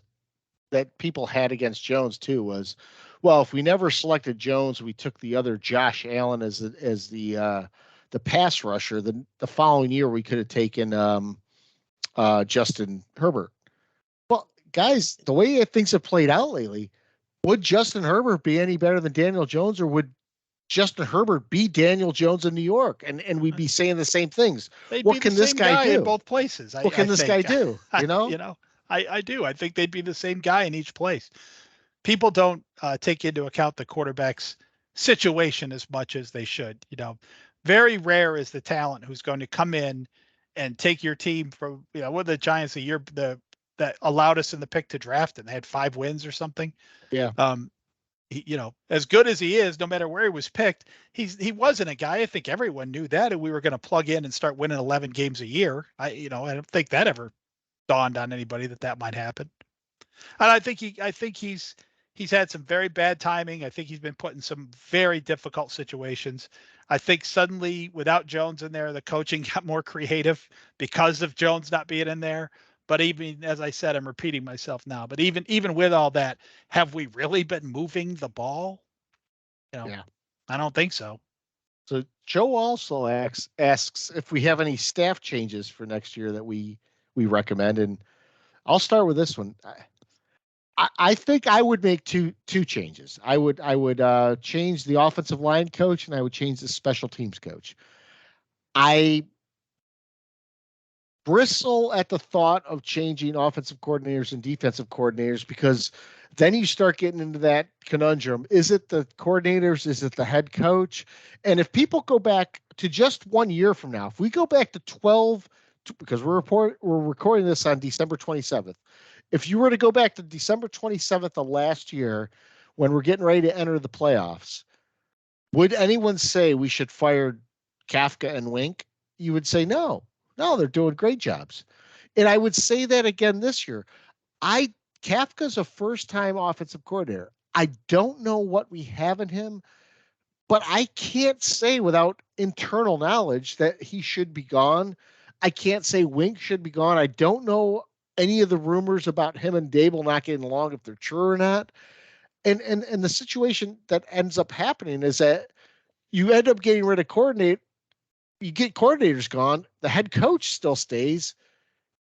that people had against Jones too was, well, if we never selected Jones, we took the other Josh Allen as the pass rusher. The following year, we could have taken Justin Herbert. Well, guys, the way things have played out lately, would Justin Herbert be any better than Daniel Jones, or would Justin Herbert be Daniel Jones in New York? And we'd be saying the same things. What can this guy do in both places? What can this guy do? I do. I think they'd be the same guy in each place. People don't take into account the quarterback's situation as much as they should. Very rare is the talent who's going to come in and take your team from, what the Giants a year that allowed us in the pick to draft, and they had 5 wins or something. Yeah. As good as he is, no matter where he was picked, he wasn't a guy. I think everyone knew that, and we were going to plug in and start winning 11 games a year. I don't think that ever dawned on anybody that might happen. And I think he's he's had some very bad timing. I think he's been put in some very difficult situations. I think suddenly, without Jones in there, the coaching got more creative because of Jones not being in there. But even as I said, I'm repeating myself now. But even with all that, have we really been moving the ball? Yeah. I don't think so. So Joe also asks if we have any staff changes for next year that we recommend, and I'll start with this one. I think I would make two changes. I would change the offensive line coach, and I would change the special teams coach. I bristle at the thought of changing offensive coordinators and defensive coordinators, because then you start getting into that conundrum. Is it the coordinators? Is it the head coach? And if people go back to just 1 year from now, if we go back to 12, because we're recording this on December 27th. If you were to go back to December 27th of last year, when we're getting ready to enter the playoffs, would anyone say we should fire Kafka and Wink? You would say no. No, they're doing great jobs. And I would say that again this year. Kafka's a first-time offensive coordinator. I don't know what we have in him, but I can't say without internal knowledge that he should be gone. I can't say Wink should be gone. I don't know any of the rumors about him and Dable not getting along, if they're true or not. And the situation that ends up happening is that you end up getting rid of coordinator. You get coordinators gone. The head coach still stays.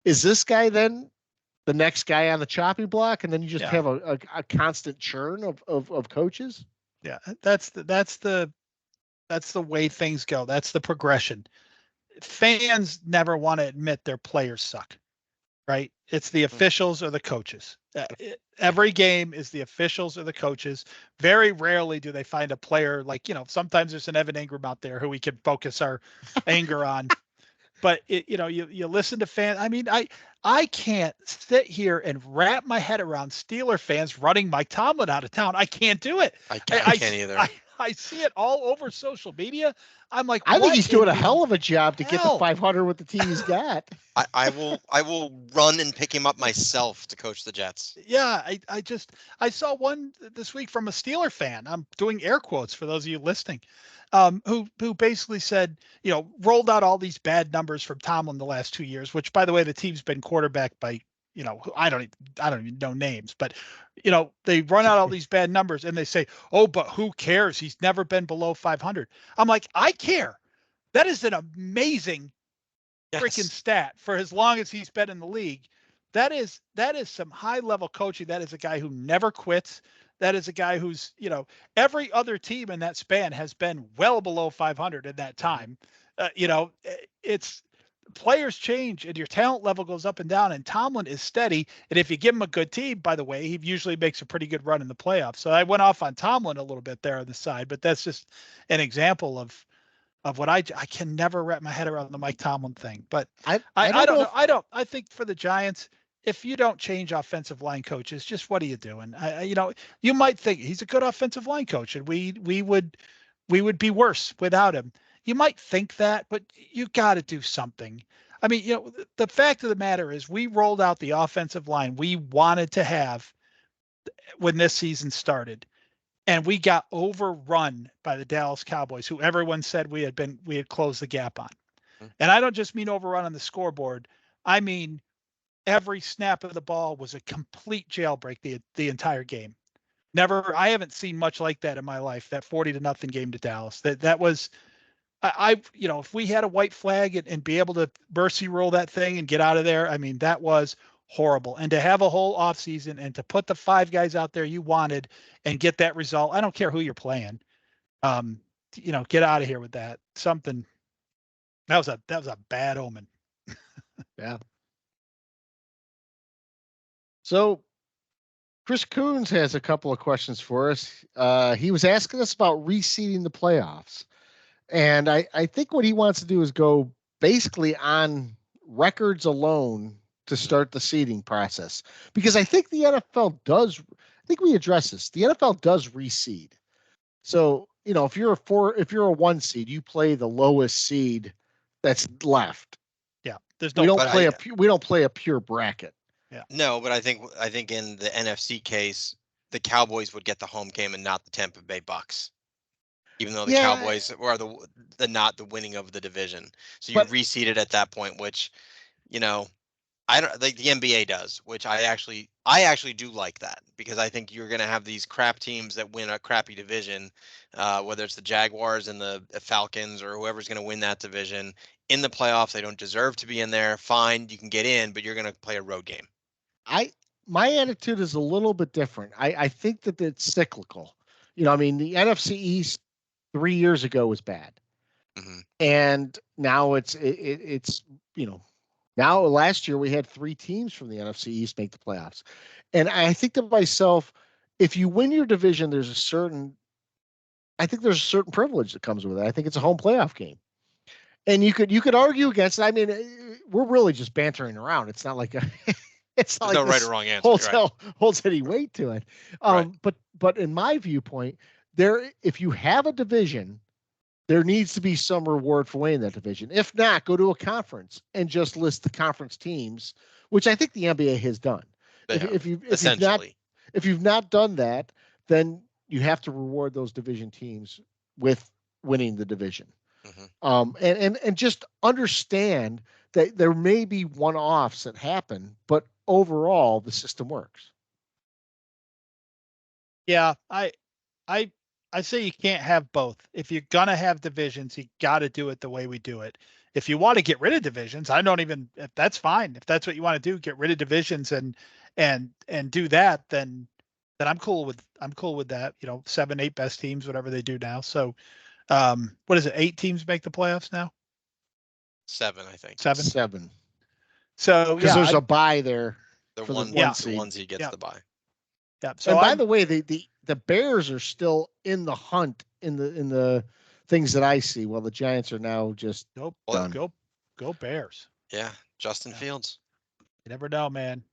Is this guy then the next guy on the chopping block, and then you just have a constant churn of coaches? Yeah, that's the way things go. That's the progression. Fans never want to admit their players suck, right? It's the officials or the coaches. Every game is the officials or the coaches. Very rarely do they find a player like, sometimes there's an Evan Ingram out there who we can focus our anger on. But you listen to fans. I mean, I can't sit here and wrap my head around Steeler fans running Mike Tomlin out of town. I can't do it. I can't either. I see it all over social media. I'm like, I think he's doing a hell of a job to get to 500 with the team he's got. I will run and pick him up myself to coach the Jets. Yeah, I saw one this week from a Steeler fan. I'm doing air quotes for those of you listening, who basically said, rolled out all these bad numbers from Tomlin the last 2 years, which, by the way, the team's been quarterbacked by, I don't even know names, but they run out all these bad numbers and they say, oh, but who cares? He's never been below 500. I'm like, I care. That is an amazing freaking stat for as long as he's been in the league. That is some high level coaching. That is a guy who never quits. That is a guy who's, every other team in that span has been well below 500 in that time. It's players change and your talent level goes up and down, and Tomlin is steady. And if you give him a good team, by the way, he usually makes a pretty good run in the playoffs. So I went off on Tomlin a little bit there on the side, but that's just an example of what I can never wrap my head around the Mike Tomlin thing. But I don't know. I think for the Giants, if you don't change offensive line coaches, just what are you doing? You might think he's a good offensive line coach, and we would be worse without him. You might think that, but you got to do something. I mean, the fact of the matter is we rolled out the offensive line we wanted to have when this season started, and we got overrun by the Dallas Cowboys, who everyone said we had closed the gap on. And I don't just mean overrun on the scoreboard. I mean, every snap of the ball was a complete jailbreak the entire game. I haven't seen much like that in my life, that 40-0 game to Dallas. That was, if we had a white flag and be able to mercy roll that thing and get out of there, I mean, that was horrible. And to have a whole offseason and to put the 5 guys out there you wanted and get that result, I don't care who you're playing. Get out of here with that. Something that was a bad omen. Yeah. So Chris Coons has a couple of questions for us. He was asking us about reseeding the playoffs. And I think what he wants to do is go basically on records alone to start the seeding process. Because I think the NFL does, I think we addressed this. The NFL does reseed. So, if you're a 1 seed, you play the lowest seed that's left. Yeah. We don't play a pure bracket. Yeah. No, but I think in the NFC case, the Cowboys would get the home game and not the Tampa Bay Bucks, even though the Yeah. Cowboys were the not the winning of the division. So you But- reseeded at that point, which, I don't like the NBA does, which I actually do like that, because I think you're going to have these crap teams that win a crappy division, whether it's the Jaguars and the Falcons or whoever's going to win that division in the playoffs. They don't deserve to be in there. Fine, you can get in, but you're going to play a road game. My attitude is a little bit different. I think that it's cyclical. I mean, the NFC East 3 years ago was bad, and now it's now last year we had 3 teams from the NFC East make the playoffs, and I think to myself, if you win your division, there's a certain privilege that comes with it. I think it's a home playoff game, and you could argue against it. I mean, we're really just bantering around. It's not like it's not There's like no right or wrong answer. holds any weight to it. Right. But in my viewpoint, if you have a division, there needs to be some reward for winning that division. If not, go to a conference and just list the conference teams, which I think the NBA has done. If you've not done that, then you have to reward those division teams with winning the division. And just understand that there may be one-offs that happen, but overall the system works. Yeah, I say you can't have both. If you're gonna have divisions, you got to do it the way we do it. If you want to get rid of divisions, if that's fine. If that's what you want to do, get rid of divisions and do that, then I'm cool with that. 7, 8 best teams, whatever they do now. So, what is it? 8 teams make the playoffs now? 7, I think. 7. So because there's a bye there. The for one, the one the seed. onesie gets the bye. Yeah. So and by the way, the Bears are still in the hunt in the things that I see. Well, the Giants are now just done. Go Bears. Yeah, Justin Fields. You never know, man.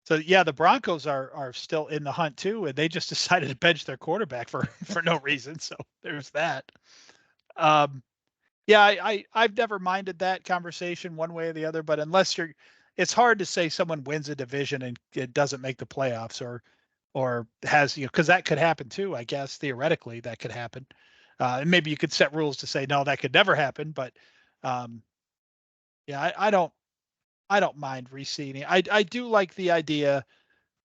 So yeah, the Broncos are still in the hunt too, and they just decided to bench their quarterback for no reason. So there's that. Yeah, I've never minded that conversation one way or the other, but it's hard to say someone wins a division and it doesn't make the playoffs or has, because that could happen too. I guess theoretically that could happen. And maybe you could set rules to say, no, that could never happen. But yeah, I don't mind reseeding. I do like the idea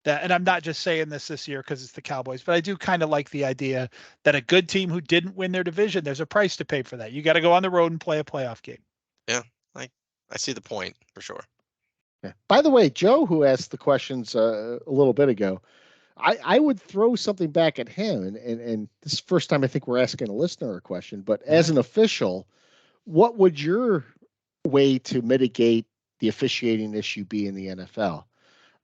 that, and I'm not just saying this year because it's the Cowboys, but I do kind of like the idea that a good team who didn't win their division, there's a price to pay for that. You got to go on the road and play a playoff game. Yeah, I see the point for sure. Yeah. By the way, Joe, who asked the questions a little bit ago, I would throw something back at him, and this is the first time I think we're asking a listener a question, but as an official, what would your way to mitigate the officiating issue be in the NFL?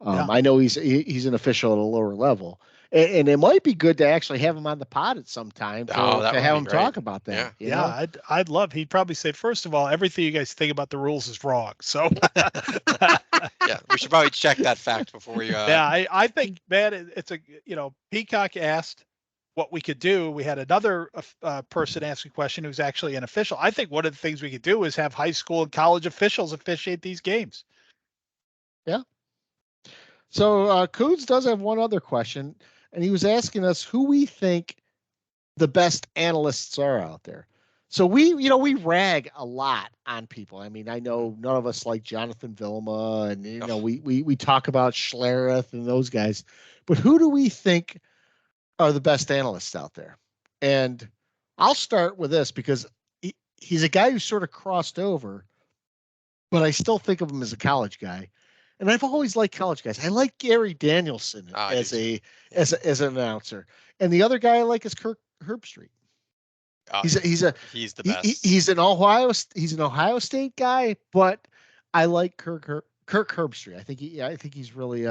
I know he's an official at a lower level, and it might be good to actually have him on the pod at some time to have him talk about that. Yeah, I'd love. He'd probably say, first of all, everything you guys think about the rules is wrong. So yeah, we should probably check that fact before we. Yeah, I think, man, it's Peacock asked what we could do. We had another person ask a question who's actually an official. I think one of the things we could do is have high school and college officials officiate these games. Yeah. So Coons does have one other question, and he was asking us who we think the best analysts are out there. So we rag a lot on people. I mean, I know none of us like Jonathan Vilma, and we talk about Schlereth and those guys, but who do we think are the best analysts out there? And I'll start with this because he's a guy who sort of crossed over, but I still think of him as a college guy. And I've always liked college guys. I like Gary Danielson as an announcer, and the other guy I like is Kirk Herbstreit. He's the best. He's an Ohio State guy, but I like Kirk Herbstreit. I think he's really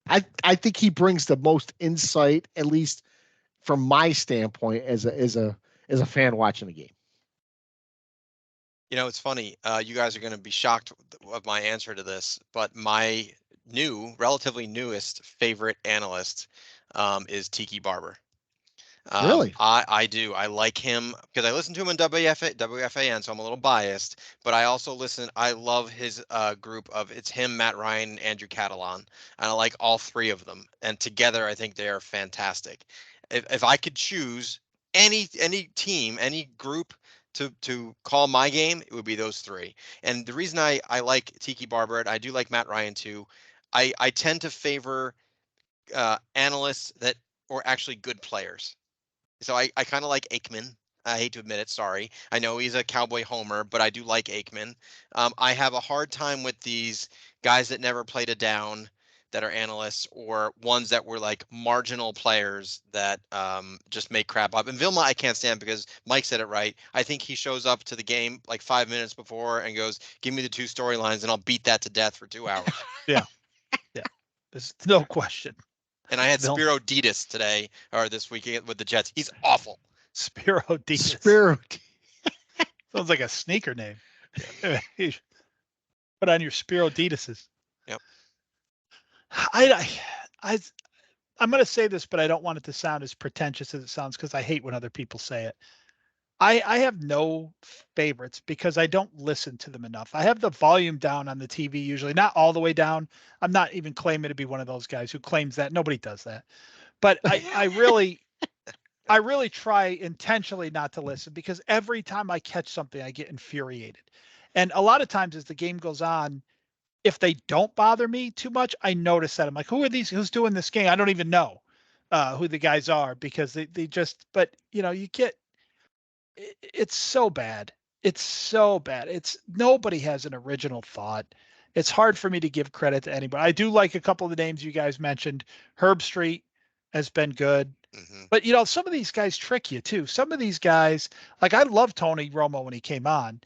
I think he brings the most insight, at least from my standpoint as a fan watching the game. It's funny. You guys are going to be shocked of my answer to this, but my relatively newest favorite analyst is Tiki Barber. Really? I do. I like him because I listen to him in WFAN, so I'm a little biased. But I also listen. I love his group of it's him, Matt Ryan, and Andrew Catalan, and I like all three of them. And together, I think they are fantastic. If I could choose any team, any group to call my game, it would be those three. And the reason I like Tiki Barber, and I do like Matt Ryan too, I tend to favor analysts that or actually good players. So I kind of like Aikman. I hate to admit it. Sorry. I know he's a Cowboy homer, but I do like Aikman. I have a hard time with these guys that never played a down that are analysts or ones that were like marginal players that just make crap up. And Vilma, I can't stand because Mike said it right. I think he shows up to the game like 5 minutes before and goes, "Give me the two storylines, and I'll beat that to death for 2 hours." Yeah. There's no question. And I had Vilma. Spiro Ditas today or this weekend with the Jets. He's awful. Spiro Ditas. Spiro. Sounds like a sneaker name. Put on your Spiro Ditases. Yep. I'm going to say this, but I don't want it to sound as pretentious as it sounds because I hate when other people say it. I have no favorites because I don't listen to them enough. I have the volume down on the TV usually, not all the way down. I'm not even claiming to be one of those guys who claims that. Nobody does that. But I really try intentionally not to listen because every time I catch something, I get infuriated. And a lot of times as the game goes on, if they don't bother me too much, I notice that. I'm like, who are these? Who's doing this game? I don't even know who the guys are because they just, but you get, it's so bad. It's so bad. It's nobody has an original thought. It's hard for me to give credit to anybody. I do like a couple of the names you guys mentioned. Herb Street has been good. Mm-hmm. But some of these guys trick you too. Some of these guys, like I love Tony Romo when he came on.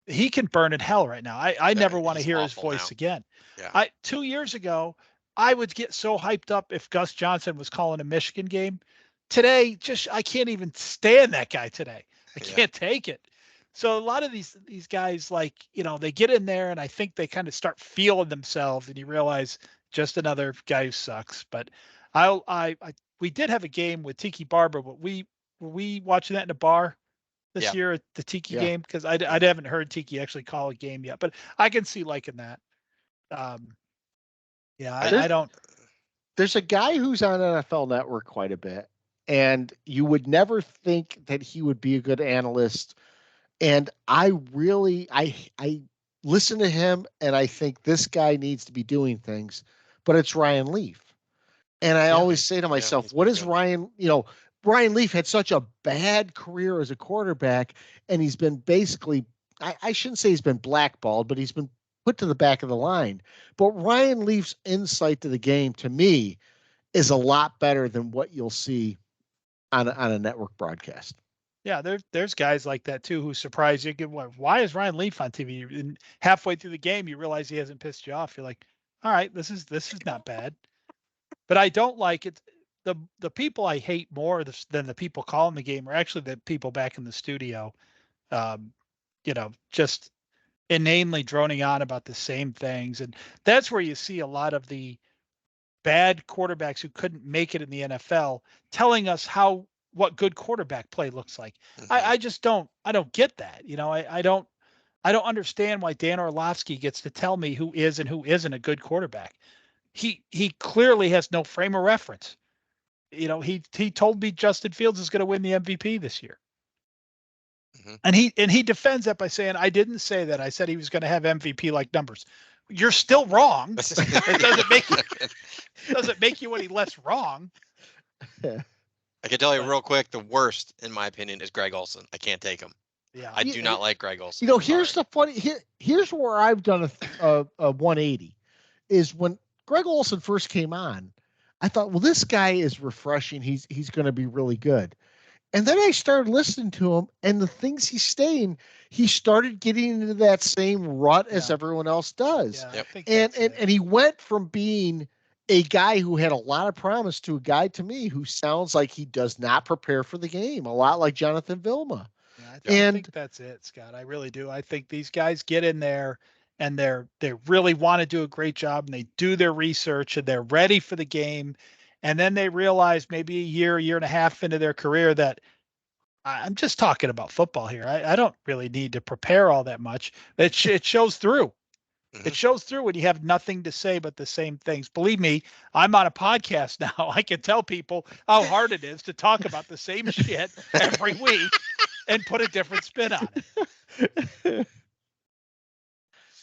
He can burn in hell right now. I never want to hear his voice again. Yeah. 2 years ago, I would get so hyped up if Gus Johnson was calling a Michigan game. Today, I can't even stand that guy today. I can't take it. So a lot of these guys, like, they get in there and I think they kind of start feeling themselves and you realize just another guy who sucks. But we did have a game with Tiki Barber, but were we watching that in a bar this year at the Tiki game? Because I haven't heard Tiki actually call a game yet, but I can see liking that. I don't. There's a guy who's on NFL Network quite a bit, and you would never think that he would be a good analyst. And I listen to him, and I think this guy needs to be doing things, but it's Ryan Leaf. And I always say to myself, what is Ryan, Ryan Leaf had such a bad career as a quarterback, and he's been basically, I shouldn't say he's been blackballed, but he's been put to the back of the line. But Ryan Leaf's insight to the game, to me, is a lot better than what you'll see on a network broadcast. Yeah, there's guys like that too who surprise you. Why is Ryan Leaf on TV? And halfway through the game, you realize he hasn't pissed you off. You're like, all right, this is not bad. But I don't like it. The people I hate more than the people calling the game are actually the people back in the studio, just inanely droning on about the same things. And that's where you see a lot of the bad quarterbacks who couldn't make it in the NFL telling us what good quarterback play looks like. Mm-hmm. I don't get that. I don't understand why Dan Orlovsky gets to tell me who is and who isn't a good quarterback. He clearly has no frame of reference. He told me Justin Fields is going to win the MVP this year. Mm-hmm. And he defends that by saying, I didn't say that. I said he was going to have MVP like numbers. You're still wrong. It doesn't make you any less wrong. I can tell you real quick, the worst, in my opinion, is Greg Olson. I can't take him. Yeah, I do not like Greg Olson. Here's the funny. Here's where I've done a 180. Is when Greg Olson first came on, I thought, well, this guy is refreshing. He's going to be really good. And then I started listening to him, and the things he's saying, he started getting into that same rut as everyone else does. Yeah, and he went from being a guy who had a lot of promise to a guy to me who sounds like he does not prepare for the game, a lot like Jonathan Vilma. Yeah, I think that's it, Scott. I really do. I think these guys get in there and they really want to do a great job and they do their research and they're ready for the game And then they realize maybe a year and a half into their career that I'm just talking about football here. I don't really need to prepare all that much. It shows through. Mhm. It shows through when you have nothing to say but the same things. Believe me, I'm on a podcast now. I can tell people how hard it is to talk about the same shit every week and put a different spin on it.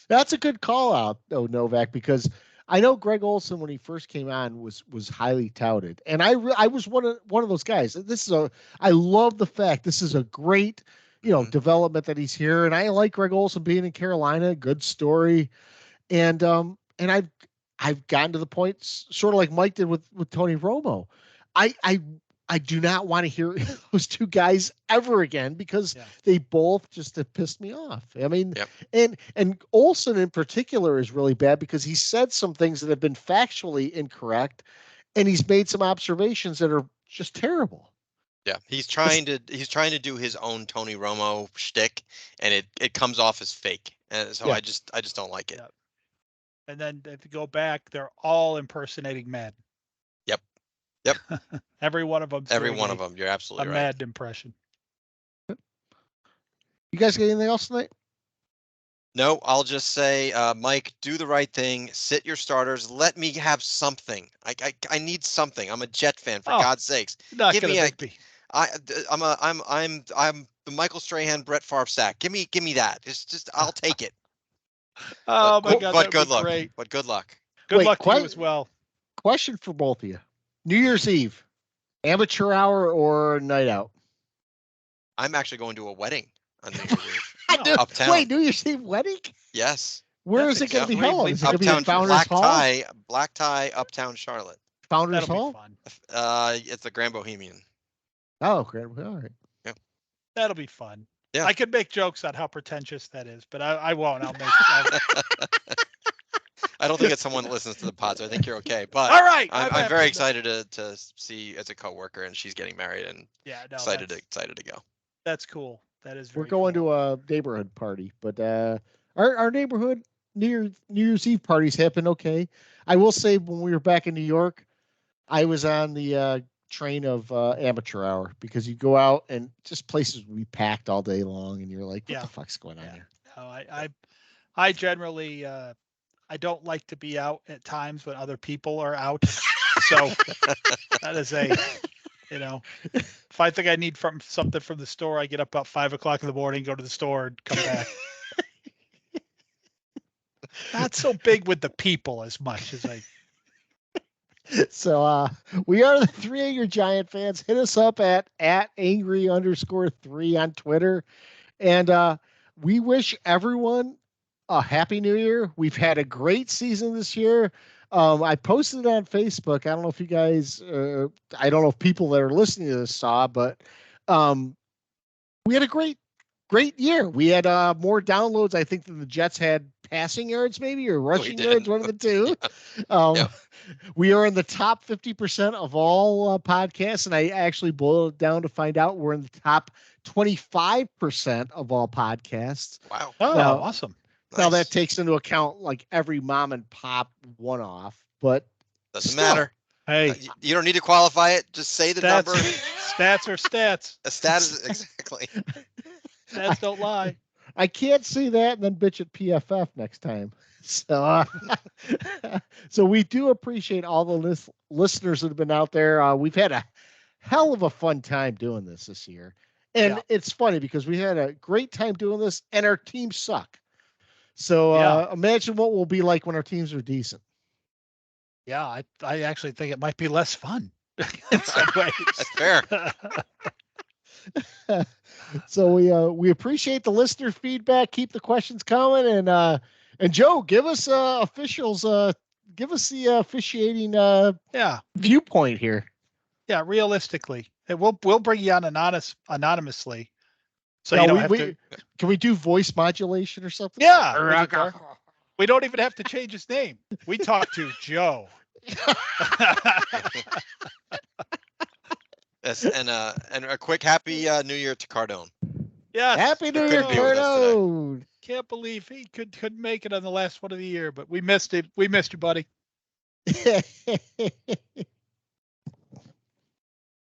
That's a good call out, though, Novak, because I know Greg Olson when he first came on was highly touted, and I was one of those guys. I love the fact this is a great Mhm. development that he's here, and I like Greg Olson being in Carolina. Good story, and I've gotten to the point sort of like Mike did with Tony Romo. I do not want to hear those two guys ever again because they both just have pissed me off. I mean, and Olson in particular is really bad because he said some things that have been factually incorrect, and he's made some observations that are just terrible. Yeah, he's trying to do his own Tony Romo shtick, and it comes off as fake. And so I just don't like it. Yeah. And then if you go back, they're all impersonating Madden. Yep. Every one of them. Every one of them. You're absolutely right. A Madden impression. You guys got anything else tonight? No, I'll just say, Mike, do the right thing. Sit your starters. Let me have something. I need something. I'm a Jet fan, for God's sakes. Not gonna be. I'm the Michael Strahan, Brett Favre sack. Give me that. Just I'll take it. Oh my God, but good luck. Great. But good luck. Good luck to you as well. Question for both of you: New Year's Eve, amateur hour or night out? I'm actually going to a wedding on New Year's Eve. Uptown. Wait, New Year's Eve wedding? Yes. Where is it going to be held? Is it going to be at Uptown, Founders Hall? Black tie, Uptown Charlotte. Founders That'll Hall? be fun. It's the Grand Bohemian. Oh, great. All right. Yeah. That'll be fun. Yeah. I could make jokes on how pretentious that is, but I won't. I don't think it's someone that listens to the pod, so I think you're okay. But all right, I'm very excited to see as a coworker, and she's getting married, and excited to go. That's cool. That is. We're going to a neighborhood party, but our neighborhood New Year's Eve parties happen okay. I will say when we were back in New York, I was on the train of amateur hour because you go out and just places will be packed all day long, and you're like, what the fuck's going on here? No, I generally I don't like to be out at times when other people are out. So that is if I think I need something from the store, I get up about 5 o'clock in the morning, go to the store, and come back. Not so big with the people as much as I. So we are the 3 Angry Giant fans. Hit us up at angry_3 on Twitter. And we wish everyone a happy new year. We've had a great season this year. I posted it on Facebook. I don't know if you guys, I don't know if people that are listening to this saw, but we had a great year. We had more downloads, I think, than the Jets had passing yards, maybe, or rushing yards, one of the two. We are in the top 50% of all podcasts, and I actually boiled it down to find out we're in the top 25% of all podcasts. Wow. Oh, awesome. Now that takes into account like every mom and pop one-off, but doesn't matter. Hey, you don't need to qualify it. Just say the number. Stats are stats. A stat is exactly. Stats don't lie. I can't see that and then bitch at PFF next time. So, so we do appreciate all the listeners that have been out there. We've had a hell of a fun time doing this year. And it's funny because we had a great time doing this and our teams suck. So imagine what we'll be like when our teams are decent. Yeah, I actually think it might be less fun in some ways. That's fair. So we appreciate the listener feedback. Keep the questions coming, and Joe, give us officials. Give us the officiating viewpoint here. Yeah, realistically, we'll bring you on anonymously. So can we do voice modulation or something? Yeah. We don't even have to change his name. We talk to Joe. Yes, and a quick happy New Year to Cardone. Yes. Happy New Year, Cardone. Can't believe he couldn't make it on the last one of the year, but we missed it. We missed you, buddy.